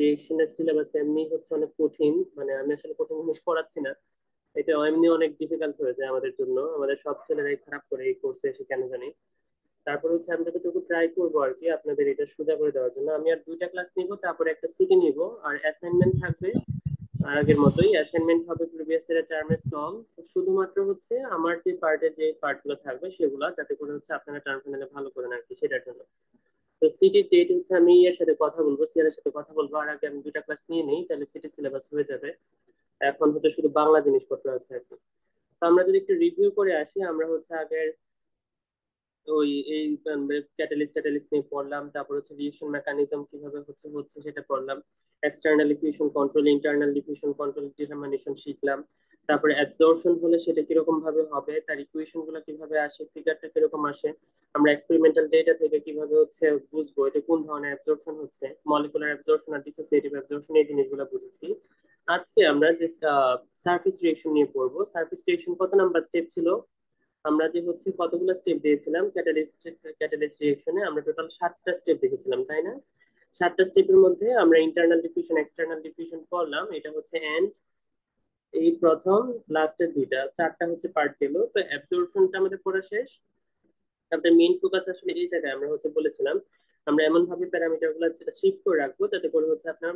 রিয়েকশনের syllabus এমনি হচ্ছে অনেক কঠিন, মানে আমি আসলে কঠিন জিনিস পড়াচ্ছি না, এটা এমনি অনেক ডিফিকাল্ট হয়ে যায় আমাদের জন্য, আমাদের সব ছেলেরাই খারাপ করে এই কোর্সে এসে কেন জানি। তারপর হচ্ছে আমি যতটুকু ট্রাই করবো আর কি আপনাদের এটা সোজা করে দেওয়ার জন্য, আমি আর দুইটা ক্লাস নিব, তারপরে একটা সিটি নিব, আর অ্যাসাইনমেন্ট থাকবে আর আগের মতোই, অ্যাসাইনমেন্ট হবে প্রিভিয়াস ইয়ারের টার্মের সলভ। শুধুমাত্র হচ্ছে আমার যে পার্টের যে পার্ট গুলো থাকবে সেগুলো যাতে করে হচ্ছে আপনারা টার্ম ফাইনালে ভালো করেন আর কি, সেটার জন্য। তো সিটির ডেট হচ্ছে আমি এর সাথে কথা বলবো, সিআর এর সাথে কথা বলবো, আর আগে আমি দুইটা ক্লাস নিয়ে নিই, তাহলে সিটি সিলেবাস হয়ে যাবে। এখন হচ্ছে শুধু বাংলা জিনিসপত্র আছে আর কি। তো আমরা যদি একটু রিভিউ করে আসি, আমরা হচ্ছে আগের ওই এই ক্যাটালিস্ট ট্যাটালিস্ট নিয়ে পড়লাম, তারপর হচ্ছে রিয়েকশন মেকানিজম কিভাবে হচ্ছে হচ্ছে সেটা পড়লাম, external diffusion control, internal diffusion control determination শিখলাম। তারপরে অ্যাবজর্পশন হলে সেটা কিরকম ভাবে হবে, তার ইকুয়েশন গুলো কিভাবে আসে, ফিগারটা কিরকম আসে, আমরা এক্সপেরিমেন্টাল ডেটা থেকে কিভাবে হচ্ছে বুঝবো এটা কোন ধরনের অ্যাবজর্পশন হচ্ছে, মলিকুলার অ্যাবজর্পশন আর ডিসোসিয়েটিভ অ্যাবজর্পশন, এই জিনিসগুলো বুঝেছি। আজকে আমরা যে সারফেস রিয়েকশন নিয়ে পড়বো, সারফেস রিয়েকশন কত নাম্বার স্টেপ ছিল, আমরা যে হচ্ছে কতগুলো স্টেপ দিয়েছিলাম ক্যাটালিস্ট রিয়েকশনে, আমরা টোটাল 7টা স্টেপ দেখেছিলাম তাই না? 7টা স্টেপের মধ্যে আমরা ইন্টারনাল ডিফিউশন এক্সটার্নাল ডিফিউশন করলাম, এটা হচ্ছে এন্ড, এই প্রথম লাস্টের দুইটা, 4টা হচ্ছে পার্ট গেল। তো অ্যাবজর্পশনটা আমাদের পড়া শেষ। তারপরে মেইন ফোকাস আসলে এই জায়গায় আমরা হচ্ছে বলেছিলাম আমরা এমন ভাবে প্যারামিটার গুলো শিফট করে রাখবো যাতে করে হচ্ছে আপনার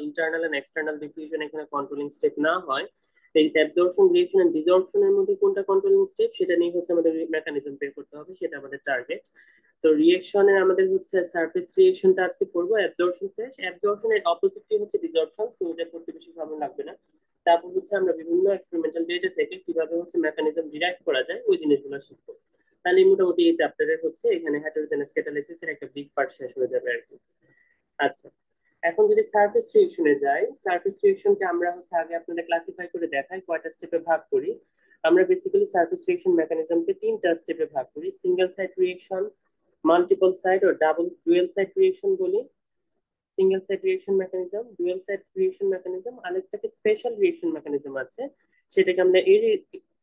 ইন্টারনাল এন্ড এক্সটার্নাল ডিফিউশন এখানে কন্ট্রোলিং স্টেপ না হয়। এই অ্যাবজর্পশন রিয়েকশন এন্ড ডিসঅর্পশনের মধ্যে কোনটা কন্ট্রোলিং স্টেপ সেটা নিয়ে হচ্ছে আমাদের মেকানিজম বের করতে হবে, সেটা আমাদের টার্গেট। তো রিয়েকশনের আমাদের হচ্ছে সারফেস রিয়েকশনটা আজকে পড়বো, অ্যাবজর্পশন শেষ, অ্যাবজর্পশনের অপোজিটই হচ্ছে ডিসঅর্পশন, সো এটা করতে বেশি সময় লাগবে না। তারপর হচ্ছে আমরা বিভিন্ন এক্সপেরিমেন্টাল ডেটা থেকে কিভাবে হচ্ছে মেকানিজম ডিরাইভ করা যায় ওই জিনিসগুলো শিখবো। তাহলে মোটামুটি এই চ্যাপ্টারের হচ্ছে এখানে হেটেরোজেনাস ক্যাটালাইসিস এর একটা বিগ পার্ট শেষ হয়ে যাবে আর কি। আচ্ছা, এখন যদি সারফেস রিঅ্যাকশনে যাই, সারফেস রিঅ্যাকশনকে আমরা হচ্ছে আগে আপনাদের ক্লাসিফাই করে দেখাই কয়টা স্টেপে ভাগ করি। আমরা বেসিক্যালি সারফেস রিঅ্যাকশন মেকানিজমকে 3টা স্টেপে ভাগ করি, single side reaction, multiple side ও ডাবল ডুয়েল সাইড রিঅ্যাকশন বলি। Single side reaction mechanism, dual side reaction mechanism, আরেকটাকে স্পেশাল রিঅ্যাকশন মেকানিজম আছে, সেটাকে আমরা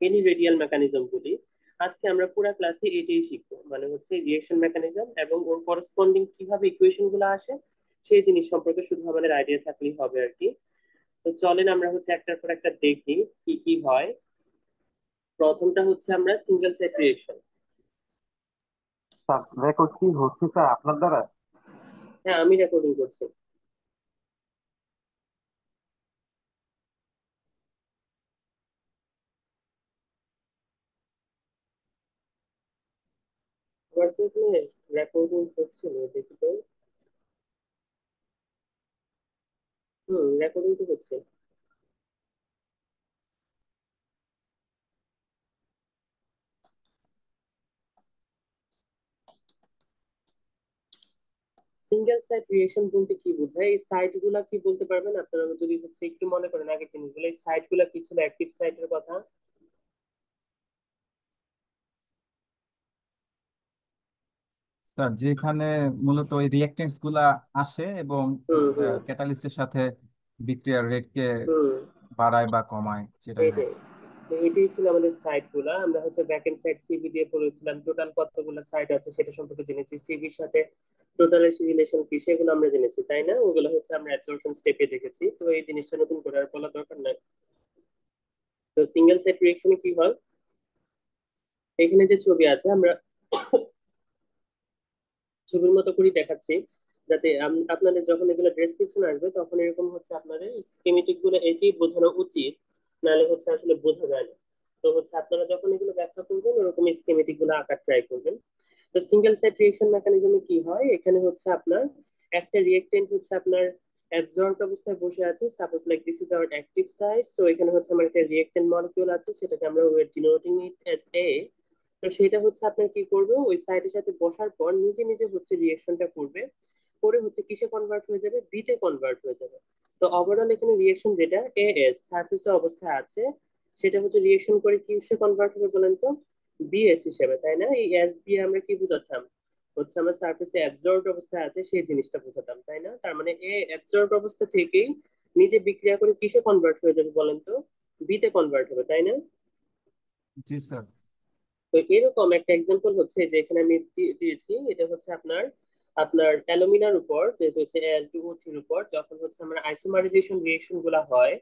এনি রেডিয়াল মেকানিজম বলি। আজকে আমরা পুরো ক্লাসে এটাই শিখবো, মানে হচ্ছে রিঅ্যাকশন মেকানিজম এবং ওর করসপন্ডিং কিভাবে ইকুয়েশন গুলো আসে সেই জিনিস সম্পর্কে শুধু আমাদের আইডিয়া থাকলেই হবে আর কি। তো চলেন আমরা হচ্ছে একটার পর একটা দেখি কি কি হয়। প্রথমটা হচ্ছে আমরা single side reaction. Sir record কি হচ্ছে স্যার আপনার দ্বারা? হ্যাঁ, আমি রেকর্ডিং করছি। আমার তো এখানে রেকর্ডিং হচ্ছিল, দেখি তো। রেকর্ডিং তো হচ্ছে। সিঙ্গেল সাইড রিয়েকশন বলতে কি বোঝায়, এই সাইট গুলা কি বলতে পারবেন আপনারা, যদি হচ্ছে একটু মনে করেন আগের জিনিসগুলো, এই সাইট গুলা কি ছিল, অ্যাক্টিভ সাইটের কথা। স্যার যেখানে মূলত ওই রিঅ্যাকটেন্টস গুলা আসে এবং হুম হুম ক্যাটালিস্টের সাথে বিক্রিয়ার রেটকে হুম বাড়ায় বা কমায়, সেটাই হয়। এইটাই। তো এটাই ছিল আমাদের সাইট গুলা, আমরা হচ্ছে ব্যাক এন্ড সাইড সিভি দিয়ে পড়েছিলাম, টোটাল কতগুলো সাইট আছে সেটা সম্পর্কে জেনেছি, সিভির সাথে টোটাল রিলেশন কি সেগুলো আমরা জেনেছি তাই না, ওগুলো হচ্ছে আমরা অ্যাবজর্পশন স্টেপে দেখেছি, তো এই জিনিসটা নতুন করে আর বলা দরকার নাই। তো সিঙ্গেল সাইড রিয়েকশনে কি হয়, এখানে যে ছবি আছে আমরা ছবির মতো করে দেখাচ্ছি, যাতে আপনাদের যখন এগুলো ডেসক্রিপশন আসবে তখন এরকম হচ্ছে আপনাদের স্কিমেটিক গুলো এটি বোঝানো উচিত, নাহলে হচ্ছে আসলে বোঝা যায় না। তো হচ্ছে আপনারা যখন এগুলো ব্যাখ্যা করবেন ওরকম স্কিমেটিক গুলো আঁকার ট্রাই করবেন। তো সিঙ্গেল সাইড রিয়েকশন মেকানিজমে কি হয়, এখানে হচ্ছে আপনার একটা রিয়েক্টেন্ট হচ্ছে আপনার অ্যাবজর্বড অবস্থায় বসে আছে, suppose like this is our active side, so এখানে হচ্ছে আমার একটা রিয়েক্টেন্ট মলিকিউল আছে, সেটাকে আমরা ডিনোটিং ইট এস এ। তো সেটা হচ্ছে আপনার কি করবে, ওই সাইটের সাথে বসার পর নিজে নিজে হচ্ছে রিয়েকশনটা করবে, করে হচ্ছে কিসে কনভার্ট হয়ে যাবে, বি তে কনভার্ট হয়ে যাবে। তো ওভারঅল এখানে রিয়েকশন যেটা এ এস সারফেসে অবস্থায় আছে, সেটা হচ্ছে রিয়েকশন করে কিসে কনভার্ট হবে বলেন তো, বিএস হিসেবে তাই না। এই এস দিয়ে আমরা কি বোঝাতাম, হচ্ছে আমরা সারফেসে অ্যাবজর্বড অবস্থায় আছে সেই জিনিসটা বোঝাতাম তাই না, তার মানে এ অ্যাবজর্বড অবস্থা থেকেই নিজে বিক্রিয়া করে কিসে কনভার্ট হয়ে যাবে বলেন তো, বিতে কনভার্ট হবে তাই না। জি স্যার। তো এরকম একটা এক্সাম্পল হচ্ছে যে এখানে আমি দিয়েছি, এটা হচ্ছে আপনার আপনার অ্যালুমিনার উপর, যেহেতু হচ্ছে Al2O3 এর উপর যখন হচ্ছে আমরা আইসোমারাইজেশন রিয়েকশন গুলা হয়,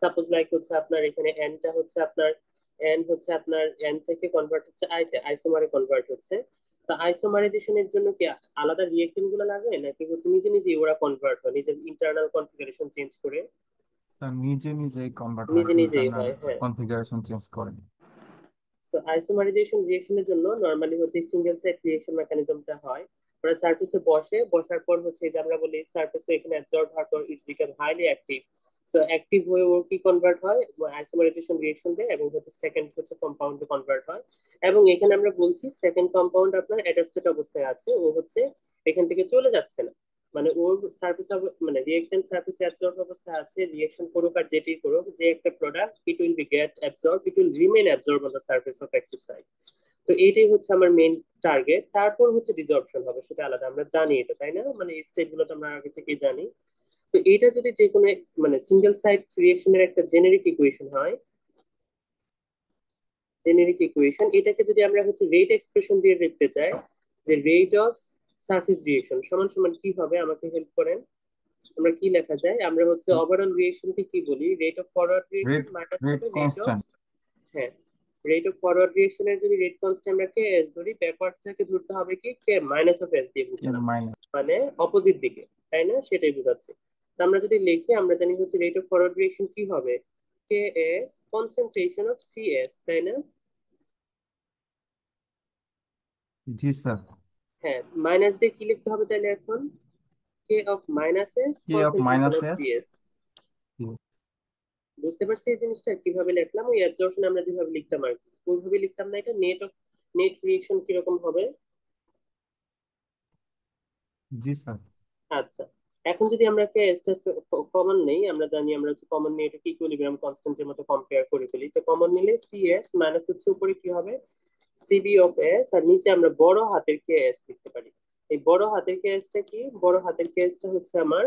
সাপোজ লাইক হচ্ছে আপনার এখানে এনটা হচ্ছে আপনার এন হচ্ছে আপনার এন থেকে কনভার্ট হচ্ছে আই তে, আইসোমারে কনভার্ট হচ্ছে। তো আইসোমারাইজেশনের জন্য কি আলাদা রিয়েক্টেন্ট গুলো লাগে, নাকি হচ্ছে নিজে নিজেই ওরা কনভার্ট হয় নিজের ইন্টারনাল কনফিগারেশন চেঞ্জ করে? স্যার নিজে নিজেই কনভার্ট হয়, নিজে নিজেই ইন্টারনাল হয়, হ্যাঁ। কনফিগারেশন চেঞ্জ করে। সো আইসোমারাইজেশন রিঅ্যাকশনের জন্য নরমালি হচ্ছে সিঙ্গেল সাইড রিঅ্যাকশন মেকানিজমটা হয়। ওরা সারফেসে বসে, বসার পর হচ্ছে এই যে আমরা বলি সারফেসে এখানে অ্যাবজর্ব হওয়ার পর it become highly active. So active হয়ে ও কি কনভার্ট হয়, আইসোমারাইজেশন রিঅ্যাকশন দেয় এবং হচ্ছে সেকেন্ড হচ্ছে কম্পাউন্ডে কনভার্ট হয়। এবং এখানে আমরা বলছি সেকেন্ড কম্পাউন্ড আপনার অ্যাটাচড অবস্থায় আছে, ও হচ্ছে এখান থেকে চলে যাচ্ছে না। মানে ওর সার্ফেস, মানে রিয়েক্টেন্ট সার্ফেসে অ্যাবজর্ব অবস্থা আছে, রিয়েকশন করুক আর যেটি করুক, যে একটা product it will be get absorb, it will remain absorb on the surface of active site. তো এইটাই হচ্ছে আমার মেইন টার্গেট। তারপর হচ্ছে ডিসঅর্পশন হবে, সেটা আলাদা, আমরা জানি এটা, তাই না? মানে এই স্টেপ গুলো তো আমরা আগে থেকেই জানি। তো এইটা যদি যে কোনো মানে সিঙ্গেল সাইট রিয়েকশনের একটা জেনেরিক ইকুয়েশন হয়, জেনেরিক ইকুয়েশন, এটাকে যদি আমরা হচ্ছে রেট এক্সপ্রেশন দিয়ে লিখতে চাই, যে রেট অফ সারফেস রিয়েকশন সমান সমান কি হবে, আমাকে হেল্প করেন। আমরা কি লেখা যায়? আমরা হচ্ছে ওভারঅল রিয়েকশনকে কি বলি? Rate of forward reaction rate minus rate হবে রেট অফ, কনস্ট্যান্ট। হ্যাঁ, রেট অফ ফরওয়ার্ড রিয়েকশনের যদি রেট কনস্ট্যান্ট আমরা কে এস ধরি, ব্যাকওয়ার্ড থেকে ধরতে হবে কি কে মাইনাস অফ এস দিয়ে এর বুঝালাম, মাইনাস। মানে অপোজিট দিকে, তাই না? সেটাই বোঝাচ্ছে। তো আমরা যদি লিখি, আমরা জানি হচ্ছে রেট অফ ফরওয়ার্ড রিয়েকশন কি হবে, K S concentration of C S, তাই না? জি স্যার। হ্যাঁ, মাইনাস দিয়ে কি লিখতে হবে তাহলে এখন? K of minus S K of concentration minus of S. C S. বুঝতে পারছি এই জিনিসটা কিভাবে লিখলাম? ওই অ্যাবজর্পশন আমরা যেভাবে লিখতাম আর কি, ওইভাবে লিখতাম না এটা? নেট অফ, নেট রিয়েকশন কিরকম হবে? জি স্যার। আচ্ছা, এখন যদি আমরা কে এসটা কমন নেই, আমরা জানি আমরা হচ্ছে কমন নিয়ে এটাকে ইকুইলিব্রিয়াম কনস্ট্যান্টের মতো কম্পেয়ার করে ফেলি। তো কমন নিলে সি এস মাইনাস হচ্ছে উপরে কি হবে, সিবি অফ এস, আর নিচে আমরা বড় হাতের কে এস লিখতে পারি। এই বড় হাতের কে এসটা কি? বড় হাতের কে এসটা হচ্ছে আমার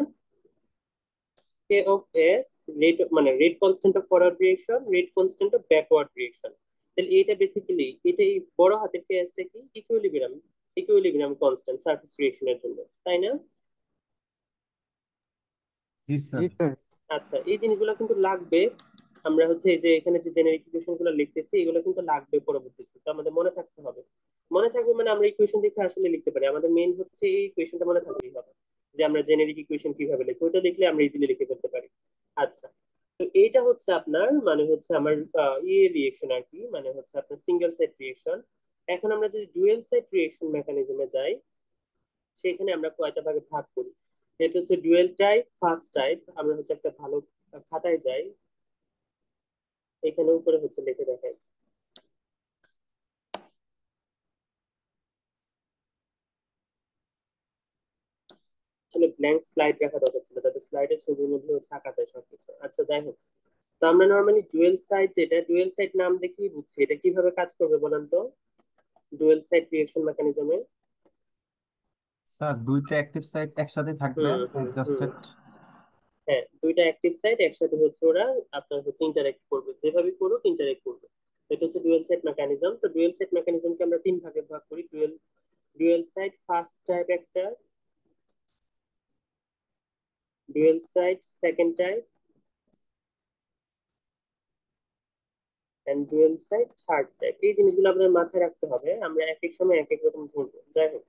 কে অফ এস, রেট মানে rate constant of forward reaction, rate constant of backward reaction. তাহলে এটা বেসিক্যালি, এটা এই বড় হাতের কে এসটা কি? ইকুইলিব্রিয়াম, ইকুইলিব্রিয়াম কনস্ট্যান্ট সারফেস রিয়েকশনের জন্য, তাই না? জি স্যার। জি স্যার। আচ্ছা, এই জিনিসগুলো কিন্তু লাগবে। আমরা হচ্ছে এই যে এখানে যে জেনারিক ইকুয়েশন গুলো লিখতেছি, এগুলো কিন্তু লাগবে পরবর্তীতে, তো আমাদের মনে থাকতে হবে। মনে থাকবে মানে আমরা ইকুয়েশন দেখে আসলে লিখতে পারি, আমাদের মেইন হচ্ছে এই ইকুয়েশনটা মনে থাকলেই হবে, যে আমরা জেনারিক ইকুয়েশন কিভাবে লিখবো, ওটা লিখলে আমরা ইজিলি লিখে ফেলতে পারি। আচ্ছা, তো এইটা হচ্ছে আপনার মানে হচ্ছে আমার রিয়েকশন আর কি, মানে হচ্ছে আপনার সিঙ্গেল সাইড রিয়েকশন। এখন আমরা যদি ডুয়েল সাইড রিয়েকশন মেকানিজমে যাই, সেখানে আমরা কয়টা ভাগে ভাগ করি। এটা হচ্ছে ডুয়েল টাইপ, ফার্স্ট টাইপ। আমরা হচ্ছে একটা ভালো খাতায় যাই, এখানে উপরে হচ্ছে লিখে দেখাই। আসলে ব্ল্যাঙ্ক স্লাইড রাখা দরকার ছিল, যাতে স্লাইডের ছবির মধ্যে হচ্ছে আঁকা যায় সবকিছু। আচ্ছা, যাই হোক। তো আমরা নর্মালি ডুয়েল সাইড, যেটা ডুয়েল সাইড নাম দেখেই বুঝছি এটা কিভাবে কাজ করবে, বলেন তো? ডুয়েল সাইড রিঅ্যাকশন মেকানিজমে, স্যার দুইটা অ্যাক্টিভ সাইট একসাথে থাকবে, হুম হুম হুম, অ্যাডজাস্টেড। হ্যাঁ, দুইটা অ্যাক্টিভ সাইট একসাথে হচ্ছে ওরা আপনার হচ্ছে ইন্টারেক্ট করবে, যেভাবে করুক ইন্টারেক্ট করবে। এটা হচ্ছে ডুয়েল সাইড মেকানিজম। তো ডুয়েল সাইড মেকানিজমকে আমরা তিন ভাগে ভাগ করি। Dual, dual side first type একটা, dual side second type, and dual side third type. এই জিনিসগুলো আপনাদের মাথায় রাখতে হবে, আমরা এক এক সময় এক এক রকম ধরবো। যাই হোক,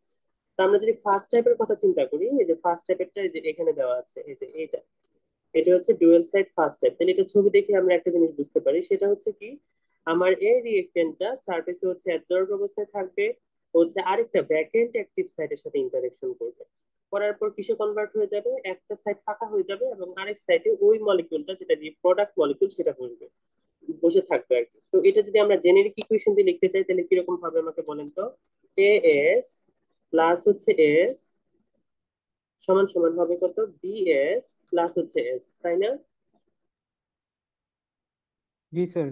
তো আমরা যদি ফার্স্ট টাইপের কথা চিন্তা করি, এই যে ফার্স্ট টাইপেরটা এই যে এখানে দেওয়া আছে, এই যে এইটা, এটা হচ্ছে ডুয়েল সাইড ফার্স্ট টাইপ। তাহলে এটা ছবি দেখে আমরা একটা জিনিস বুঝতে পারি, সেটা হচ্ছে কি, আমার এই রিয়েক্টেন্টটা সারফেসে হচ্ছে অ্যাবজর্ব অবস্থায় থাকবে, হচ্ছে আরেকটা ভ্যাকেন্ট অ্যাক্টিভ সাইটের সাথে ইন্টারেকশন করবে, করার পর কিসে কনভার্ট হয়ে যাবে, একটা সাইড ফাঁকা হয়ে যাবে এবং আরেক সাইডে ওই মলিকিউলটা, যেটা দিয়ে প্রোডাক্ট মলিকিউল, সেটা বসবে, বসে থাকবে আর কি। তো এটা যদি আমরা জেনেরিক ইকুয়েশন দিয়ে লিখতে চাই, তাহলে কিরকম হবে আমাকে বলেন তো? এ এস প্লাস হচ্ছে এস সমান সমান হবে কত, বিএস প্লাস হচ্ছে এস, তাই না? জি স্যার।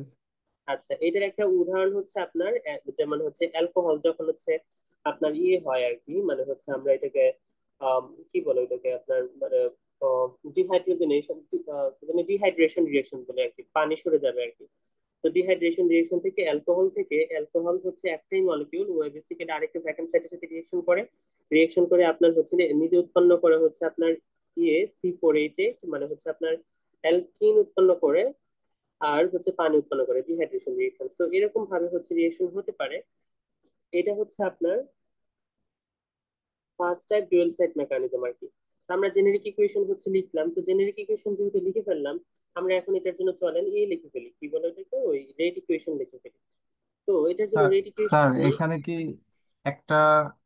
আচ্ছা, এটার একটা উদাহরণ হচ্ছে আপনার যেমন হচ্ছে অ্যালকোহল যখন হচ্ছে আপনার ইয়ে হয় আর কি, মানে হচ্ছে আমরা এটাকে কি বলে ওইটাকে আপনার মানে ডিহাইড্রোজেনেশন, মানে ডিহাইড্রেশন রিয়েকশন বলে আর কি, পানি সরে যাবে আর কি। তো ডিহাইড্রেশন রিয়েকশন থেকে অ্যালকোহল হচ্ছে একটাই মলিকিউল, ও বেসিক্যালি আরেকটা ভ্যাকেন্ট সাইটের সাথে রিয়েকশন করে, রিয়েকশন করে আপনার হচ্ছে নিজে উৎপন্ন করে হচ্ছে আপনার C4H8, মানে হচ্ছে আপনার অ্যালকিন উৎপন্ন করে, আর হচ্ছে পানি উৎপন্ন করে, ডিহাইড্রেশন রিয়েকশন। সো এরকম ভাবে হচ্ছে রিয়েকশন হতে পারে। এটা হচ্ছে আপনার first type dual side mechanism আর কি। তো আমরা জেনেরিক ইকুয়েশন হচ্ছে লিখলাম, তো জেনেরিক ইকুয়েশন যেহেতু লিখে ফেললাম, আমরা এখন এটার জন্য চলেন লিখে ফেলি, কি বলে এটাকে, ওই রেট ইকুয়েশন লিখে ফেলি। তো এটার জন্য স্যার রেট ইকুয়েশন। স্যার এখানে কি একটা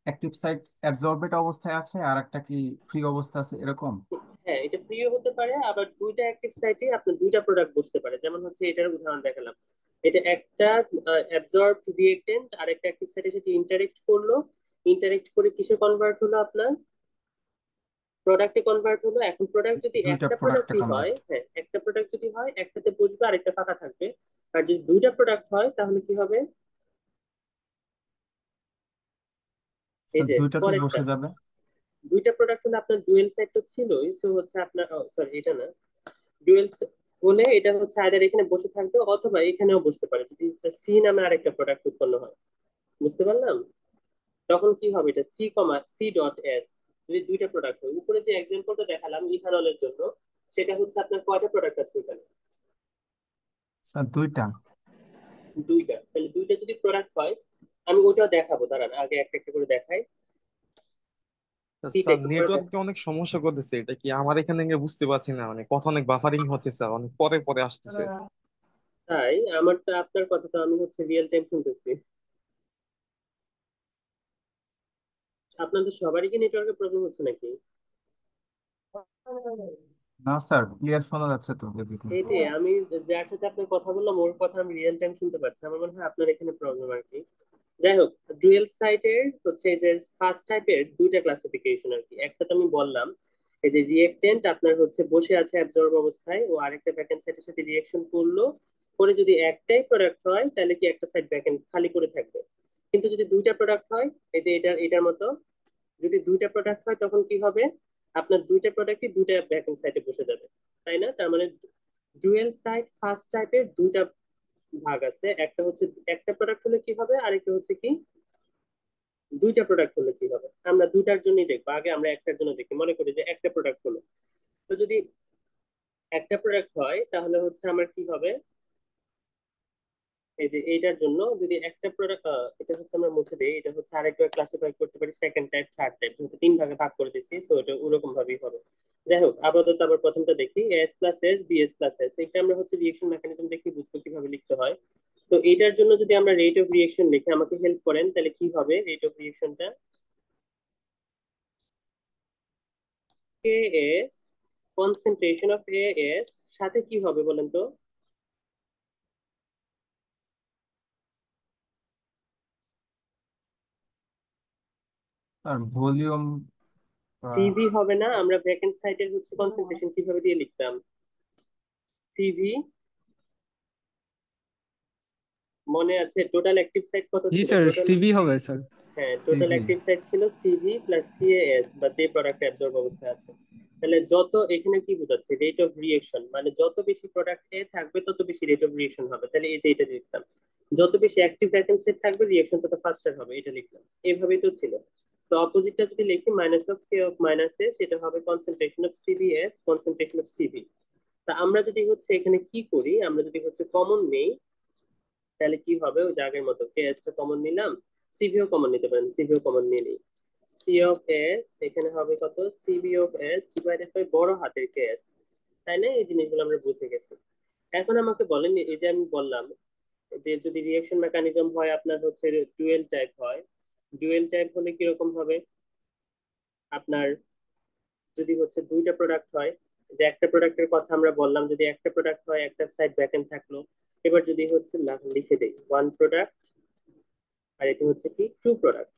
অ্যাক্টিভ সাইট অ্যাবজর্বেট অবস্থায় আছে আর একটা কি ফ্রি অবস্থা আছে এরকম? হ্যাঁ, এটা ফ্রিও হতে পারে, আবার দুইটা অ্যাক্টিভ সাইটে আপনার দুইটা প্রোডাক্ট বসতে পারে। যেমন হচ্ছে এটার উদাহরণ দেখালাম, এটা একটা অ্যাবজর্ব রিয়েক্টেন্ট আর একটা অ্যাক্টিভ সাইটের সাথে ইন্টারেক্ট করলো, ইন্টারেক্ট করে কিসে কনভার্ট হলো, আপনার প্রোডাক্টে কনভার্ট হলো। এখন প্রোডাক্ট যদি দুইটা একটা প্রোডাক্টে প্রোডাক্টই হয়, কনভার্ট। হ্যাঁ একটা প্রোডাক্ট যদি হয়, একটাতে বসবে আর একটা ফাঁকা থাকবে। আর যদি দুইটা প্রোডাক্ট হয় তাহলে কি হবে, এই স্যার যে দুইটাতেই পরেরটা, বসে যাবে। দুইটা প্রোডাক্ট হলে আপনার ডুয়েল সাইড তো ছিলই, সো হচ্ছে আপনার, সরি এটা না, ডুয়েল হলে এটা হচ্ছে আইদার এখানে বসে থাকবে অথবা এখানেও বসতে পারে, যদি সি নামে আরেকটা প্রোডাক্ট উৎপন্ন হয়। বুঝতে পারলাম? তখন কি হবে, এটা C.S, যদি দুইটা প্রোডাক্ট হয়। উপরে যে এক্সাম্পলটা দেখালাম ইথানলের জন্য, সেটা হচ্ছে আপনার কয়টা প্রোডাক্ট আছে এখানে? স্যার দুইটা। দুইটা। তাহলে দুইটা যদি প্রোডাক্ট হয়, আমি ওটাও দেখাবো, দাঁড়ান আগে একটা একটা করে দেখাই। সিটা স্যার একটু পরে নেটওয়ার্ক অনেক সমস্যা করতেছে, এটা কি আমার এখানে বুঝতে পারছি না, মানে কথা অনেক বাফারিং হচ্ছে স্যার, অনেক পরে পরে আসতেছে। তাই আমার তো, আপনার কথা তো আমি হচ্ছে রিয়েল টাইম শুনতেছি। আপনাদের সবারই কি নেটওয়ার্কের প্রবলেম হচ্ছে নাকি? না স্যার, ক্লিয়ার শোনা যাচ্ছে তো এভরিথিং। এইটাই, আমি যার সাথে আপনার কথা বললাম ওর কথা আমি রিয়েল টাইম শুনতে পাচ্ছি। আমার মনে হয় আপনার এখানে প্রবলেম আর কি। যাই হোক, ডুয়েল সাইটের হচ্ছে এই যে ফার্স্ট টাইপের দুইটা ক্লাসিফিকেশন আর কি। একটা তো আমি বললাম, এই যে রিয়েক্টেন্ট আপনার হচ্ছে বসে আছে অ্যাবজর্ব অবস্থায়, ও আরেকটা ভ্যাকেন্ট সাইটের সাথে রিয়েকশন করলো, করে যদি একটাই প্রোডাক্ট হয় তাহলে কি একটা সাইড ভ্যাকেন্ট খালি করে থাকবে। কিন্তু যদি দুইটা প্রোডাক্ট হয়, এই যে এটার মতো, যদি দুইটা প্রোডাক্ট হয় তখন কি হবে, আপনার দুইটা প্রোডাক্টই দুইটা ভ্যাকেন্ট সাইটে বসে যাবে। তাই না? তার মানে ডুয়েল সাইট ফার্স্ট টাইপের দুইটা ভাগ আছে, একটা হচ্ছে একটা প্রোডাক্ট হলে কি হবে, আরেকটা হচ্ছে কি দুইটা প্রোডাক্ট হলে কি হবে। আমরা দুইটার জন্যই দেখবো, আগে আমরা একটার জন্য দেখি। মনে করি যে একটা প্রোডাক্ট হলো, তো যদি একটা প্রোডাক্ট হয় তাহলে হচ্ছে আমার কি হবে, এই যে এইটার জন্য যদি একটা প্রোডাক্ট, এটা হচ্ছে আমরা মুছে দিই, এটা হচ্ছে আরেকবার ক্লাসিফাই করতে পারি সেকেন্ড টাইপ থার্ড টাইপ, যেহেতু তিন ভাগে ভাগ করে দিয়েছি, সো এটা ওরকম ভাবেই হবে। যাই হোক, আপাতত আবার প্রথমটা দেখি, S+S BS+S, এটা আমরা হচ্ছে রিয়েকশন মেকানিজম দেখি, বুঝবো কিভাবে লিখতে হয়। তো এটার জন্য যদি আমরা রেট অফ রিয়েকশন লিখে আমাকে হেল্প করেন, তাহলে কি হবে রেট অফ রিয়েকশনটা, KS, কনসেন্ট্রেশন অফ AS, সাথে কি হবে বলেন তো? Sir volume. CV হবে না? আমরা ভ্যাকেন্ট সাইটের হচ্ছে কনসেন্ট্রেশন কিভাবে দিয়ে লিখতাম, CV, মনে আছে টোটাল অ্যাক্টিভ সাইট কত জি ছিল স্যার, টোটাল? সিভি হবে স্যার। হ্যাঁ, টোটাল সিভি। অ্যাক্টিভ সাইট ছিল CV প্লাস CAS, বা যে প্রোডাক্ট অ্যাবজর্ব অবস্থায় আছে। তাহলে যত, এখানে কি বোঝাচ্ছে, রেট অফ রিয়েকশন, মানে যত বেশি প্রোডাক্ট এ থাকবে তত বেশি রেট অফ রিয়েকশন হবে। তাহলে এই যে এটা লিখতাম, যত বেশি অ্যাক্টিভ ভ্যাকেন্ট সেট থাকবে রিয়েকশন তত ফাস্টার হবে, এটা লিখলাম। এইভাবেই তো ছিল। তো অপোজিটটা যদি লিখি minus of K of minus A, সেটা হবে concentration of CBS, concentration of CV। তা আমরা যদি হচ্ছে এখানে কি করি, আমরা যদি হচ্ছে কমন নেই, তাহলে কি হবে, ওই জায়গার মতো KS টা কমন নিলাম, সিভিও কমন নিতে পারেন, সিভিও কমন নিয়ে নিই। C অফ S এখানে হবে কত, CB of S divided by বড় হাতের KS। তাই না? এই জিনিসগুলো আমরা বুঝে গেছি। এখন আমাকে বলেন, এই যে আমি বললাম যে যদি রিঅ্যাকশন মেকানিজম হয় আপনার হচ্ছে ডুয়েল টাইপ হয়, ডুয়েল টাইপ হলে কিরকম হবে, আপনার যদি হচ্ছে দুইটা প্রোডাক্ট হয়, যে একটা প্রোডাক্টের কথা আমরা বললাম, যদি একটা প্রোডাক্ট হয় একটা সাইড ভ্যাকেন্ট থাকলো। এবার যদি হচ্ছে লিখে দেই ওয়ান প্রোডাক্ট, আর এটা হচ্ছে কি টু প্রোডাক্ট।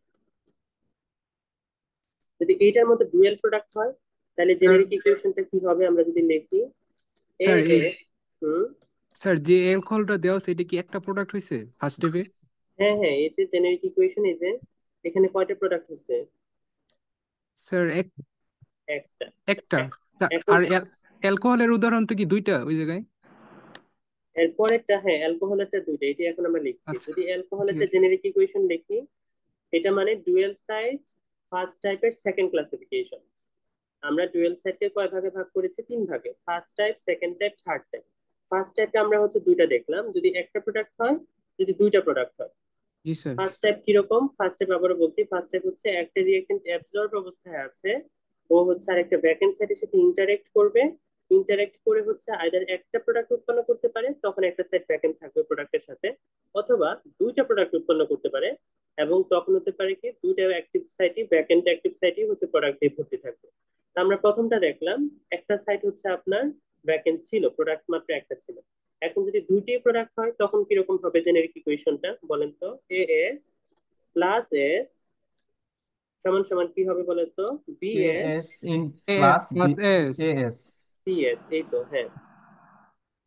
যদি এইটার মধ্যে ডুয়েল প্রোডাক্ট হয়, তাহলে স্যার জেনারিক ইকুয়েশনটা কি হবে আমরা যদি লিখি, এ স্যার এ হুম, স্যার যে অ্যালকোহলটা দেওয়া আছে এটা কি একটা প্রোডাক্ট হয়েছে ফার্স্ট স্টেপে? হ্যাঁ হ্যাঁ, এই যে জেনারিক ইকুয়েশন, এই যে এখানে কয়টা প্রোডাক্ট হচ্ছে, স্যার একটা। একটা। এখন আর অ্যালকোহলের উদাহরণ তো কি দুইটা ওই জায়গায়? এরপরেরটা, হ্যাঁ অ্যালকোহলেরটা দুইটা, এটি এখন আমরা লিখছি। আচ্ছা, যদি ঠিক অ্যালকোহলেরটা আছে। জেনারিক ইকুয়েশন লিখি, এটা মানে ডুয়েল সাইড ফার্স্ট টাইপের সেকেন্ড ক্লাসিফিকেশন। আমরা ডুয়েল সাইটকে কয় ভাগে ভাগ করেছি? 3 ভাগে, first type, second type, third type. First টাইপটা আমরা হচ্ছে দুইটা দেখলাম, যদি একটা প্রোডাক্ট হয়, যদি দুইটা প্রোডাক্ট হয়। জি স্যার। ফার্স্ট টাইপ কিরকম? ফার্স্ট টাইপ আবারও বলছি, ফার্স্ট টাইপ হচ্ছে একটা রিঅ্যাকট্যান্ট অ্যাবজর্ব অবস্থায় আছে, ও হচ্ছে আর একটা ব্যাকএন্ড সাইটের সাথে ইন্টারেক্ট করবে, ইন্টারেক্ট করে হচ্ছে আইদার একটা প্রোডাক্ট উৎপন্ন করতে পারে, তখন একটা সাইট ব্যাকএন্ড থাকবে প্রোডাক্টের সাথে, অথবা দুইটা প্রোডাক্ট উৎপন্ন করতে পারে, এবং তখন হতে পারে কি দুইটা অ্যাক্টিভ সাইটই, ব্যাকএন্ড অ্যাক্টিভ সাইটই হচ্ছে প্রোডাক্ট দিয়ে ভর্তি থাকবে। তো আমরা প্রথমটা দেখলাম, একটা সাইট হচ্ছে আপনার ব্যাকএন্ড ছিল, প্রোডাক্ট মাত্র একটা ছিল। এখন যদি দুইটি প্রোডাক্ট হয় তখন কিরকম হবে জেনারিক ইকুয়েশনটা বলেন তো? এএস প্লাস এস সমান সমান কি হবে বলেন তো? BS AS in A plus B plus S. AS. CS, এই তো, হ্যাঁ।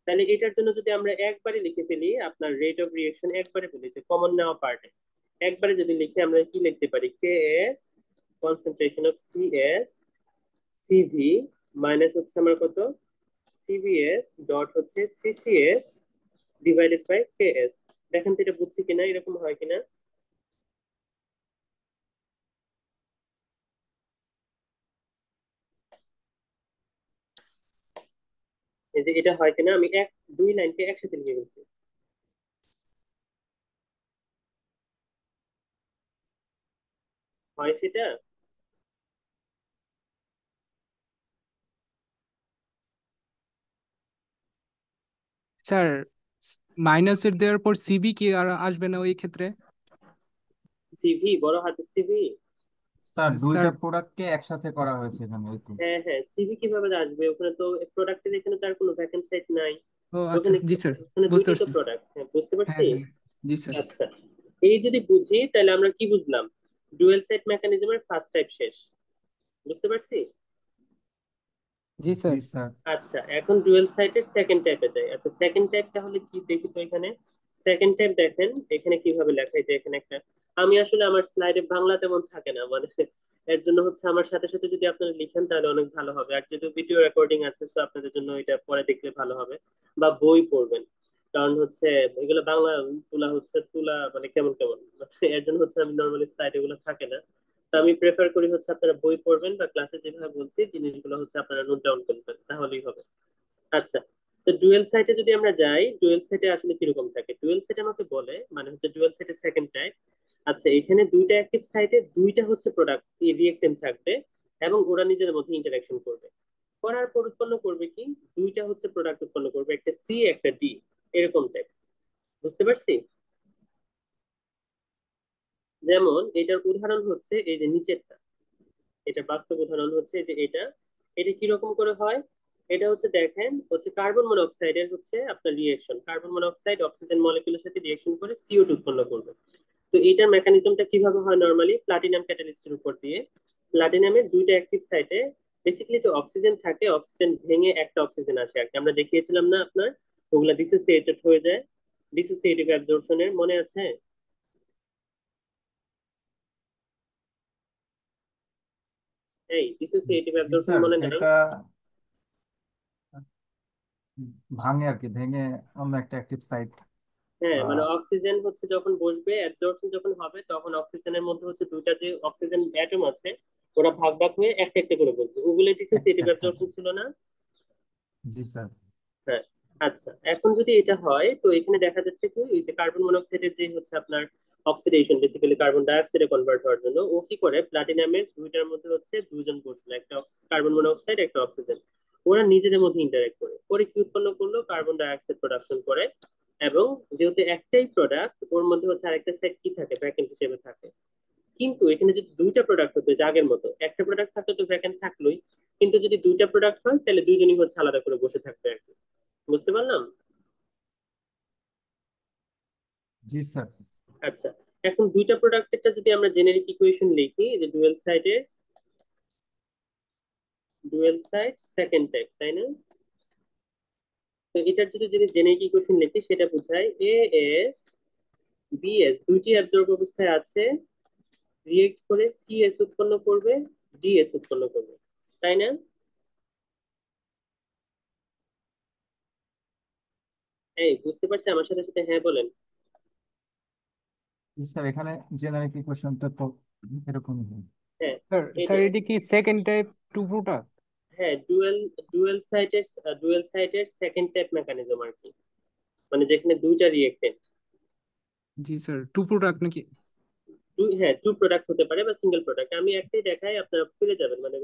তাহলে এটার জন্য যদি আমরা একবারে লিখে ফেলি, আপনার রেট অফ রিয়েকশন একবারে বলেছে কমন নেওয়া পার্টে, একবারে যদি লিখি আমরা কি লিখতে পারি? K S concentration of CS CV minus হচ্ছে আমার কত? সিবিএস ডট হচ্ছে CCS divided by K S. দেখেন তো এটা বুঝছি কিনা, এরকম হয় কিনা। এই যে এটা হয় কিনা, আমি দুই লাইনকে একসাথে লিখে ফেলছি। হয় সেটা? স্যার মাইনাসের দেওয়ার পর সিবি কি আর আসবে না ওই ক্ষেত্রে? সিভি, বড় হাতের সিভি। স্যার স্যার দুইটা প্রোডাক্টকে একসাথে করা হয়েছে এখানে, এই তো। হ্যাঁ হ্যাঁ, সিভি কিভাবে আসবে? ওখানে তো প্রোডাক্টের, এখানে তার কোনো ভ্যাকেন্ট সাইট নাই। ও আচ্ছা, ওখানে জি স্যার, ওখানে বুঝতে দুইটাই তো পারছি। প্রোডাক্ট, হ্যাঁ বুঝতে হ্যাঁ পারছি। হ্যাঁ, জি স্যার। আচ্ছা, এই যদি বুঝি তাহলে আমরা কি বুঝলাম? ডুয়েল সাইট মেকানিজমের ফার্স্ট টাইপ শেষ। বুঝতে পারছি? জি জি স্যার। স্যার। আচ্ছা, এখন ডুয়েল সাইটের সেকেন্ড টাইপে যাই। আচ্ছা, সেকেন্ড টাইপ তাহলে কি দেখি তো এখানে। সেকেন্ড টাইপ দেখেন এখানে কিভাবে লেখা, যে এখানে একটা, আমি আসলে আমার স্লাইডে বাংলা তেমন থাকে না, মানে এর জন্য হচ্ছে আমার সাথে সাথে যদি আপনারা লিখেন তাহলে অনেক ভালো হবে। আর যেহেতু ভিডিও রেকর্ডিং আছে, সো আপনাদের জন্য এটা পরে দেখলে ভালো হবে, বা বই পড়বেন। কারণ হচ্ছে এগুলো বাংলা তুলা হচ্ছে, তুলা মানে কেমন কেমন, এর জন্য হচ্ছে আমি নর্মালি স্লাইড এগুলো থাকে না। তো আমি প্রেফার করি হচ্ছে আপনারা বই পড়বেন, বা ক্লাসে যেভাবে বলছি জিনিসগুলো হচ্ছে আপনারা নোট ডাউন করবেন, তাহলেই হবে। আচ্ছা, তো ডুয়েল সাইটে যদি আমরা যাই, ডুয়েল সাইটে আসলে কিরকম থাকে? ডুয়েল সাইটে আমাকে বলে মানে হচ্ছে ডুয়েল সাইটের সেকেন্ড টাইপ। আচ্ছা, এখানে দুইটা অ্যাক্টিভ সাইটে দুইটা হচ্ছে প্রোডাক্ট রিয়েক্টেন্ট থাকবে, এবং ওরা নিজেদের মধ্যে ইন্টারাকশন করবে, করার পর উৎপন্ন করবে কি? দুইটা হচ্ছে প্রোডাক্ট উৎপন্ন করবে, একটা সি একটা ডি, এরকম টাইপ। বুঝতে পারছি? যেমন এটার উদাহরণ হচ্ছে এই যে নিচেরটা, এটা বাস্তব উদাহরণ হচ্ছে যে এটা, এটা কিরকম করে হয়? এটা হচ্ছে দেখেন হচ্ছে কার্বন মনোক্সাইডের হচ্ছে আপনার রিয়েকশন, কার্বন মনোক্সাইড অক্সিজেন মলিকিউলের সাথে রিয়েকশন করে সিও2 উৎপন্ন করবে। তো এটার মেকানিজমটা কিভাবে হয়? নরমালি প্লাটিনাম ক্যাটালিস্টের উপর দিয়ে, প্লাটিনামের দুইটা অ্যাক্টিভ সাইটে বেসিক্যালি তো অক্সিজেন থাকে, অক্সিজেন ভেঙে একটা অক্সিজেন আসে আর কি, আমরা দেখিয়েছিলাম না আপনার? ওগুলা ডিসোসিয়েটেড হয়ে যায়, ডিসোসিয়েটিভ অ্যাবজর্পশনের, মনে আছে? এই ডিসোসিয়েটিভ জি অ্যাবজর্পশন স্যার, মনে নাই? এটা ভাঙে আর কি, ভেঙে অন্য একটা অ্যাক্টিভ সাইট হ্যাঁ, বা। মানে অক্সিজেন হচ্ছে যখন বসবে, অ্যাবজর্পশন যখন হবে, তখন অক্সিজেনের মধ্যে হচ্ছে দুইটা যে অক্সিজেন অ্যাটম আছে, ওরা ভাগ ভাগ হয়ে একটা একটা করে বলছে, ওগুলো ডিসোসিয়েটিভ একটা। অ্যাবজর্পশন ছিল না? জি স্যার। হ্যাঁ। আচ্ছা, এখন যদি এটা হয় তো এখানে দেখা যাচ্ছে কি, এই যে কার্বন মনোক্সাইডের যে হচ্ছে আপনার oxidation, basically carbon die অক্সাইডে convert হওয়ার জন্য ও কি করে, প্লাটিনামের দুইটার মধ্যে হচ্ছে দুজন বসলো, একটা কার্বন মনোক্সাইড একটা অক্সিজেন, ওরা নিজেদের মধ্যে ইন্টারেক্ট করে করে কি উৎপন্ন করলো? কার্বন ডাই অক্সাইড প্রোডাকশন করে। এবং যেহেতু একটাই প্রোডাক্ট, ওর মধ্যে হচ্ছে আরেকটা সাইড কি থাকে? ভ্যাকেন্ট হিসেবে থাকে। কিন্তু এখানে যদি দুইটা প্রোডাক্ট হতো, যে আগের মতো একটা প্রোডাক্ট থাকলে তো ভ্যাকেন্ট থাকলোই, কিন্তু যদি দুইটা প্রোডাক্ট হয় তাহলে দুইজনই হচ্ছে আলাদা করে বসে থাকবে আর কি। বুঝতে পারলাম? জি স্যার। আচ্ছা, এখন দুইটা প্রোডাক্টেরটা যদি আমরা জেনেরিক ইকুয়েশন লিখি, যে ডুয়েল সাইড সেকেন্ড টাইপ, তাই না? তো এটার যদি যদি জেনেরিক ইকুয়েশন লিখি, সেটা বোঝায় এ এস বি এস দুইটি অ্যাবজর্ব অবস্থায় আছে, রিয়েক্ট করে সি এস উৎপন্ন করবে, ডি এস উৎপন্ন করবে, তাই না? এই বুঝতে পারছি? আমার সাথে সাথে হ্যাঁ বলেন। জি স্যার, এখানে জেনারিক ইকুয়েশনটা তো এরকমই হয়। হ্যাঁ, স্যার এটা স্যার এটি কি সেকেন্ড টাইপ টু প্রোডাক্ট? হ্যাঁ ডুয়েল সাইটের সেকেন্ড টাইপ মেকানিজম আর কি, মানে যেখানে দুইটা রিয়েক্টেন্ট। জি স্যার, টু প্রোডাক্ট নাকি? হ্যাঁ, টু প্রোডাক্ট হতে পারে বা সিঙ্গেল প্রোডাক্ট, আমি একটাই দেখাই আপনারা ফিরে যাবেন, মানে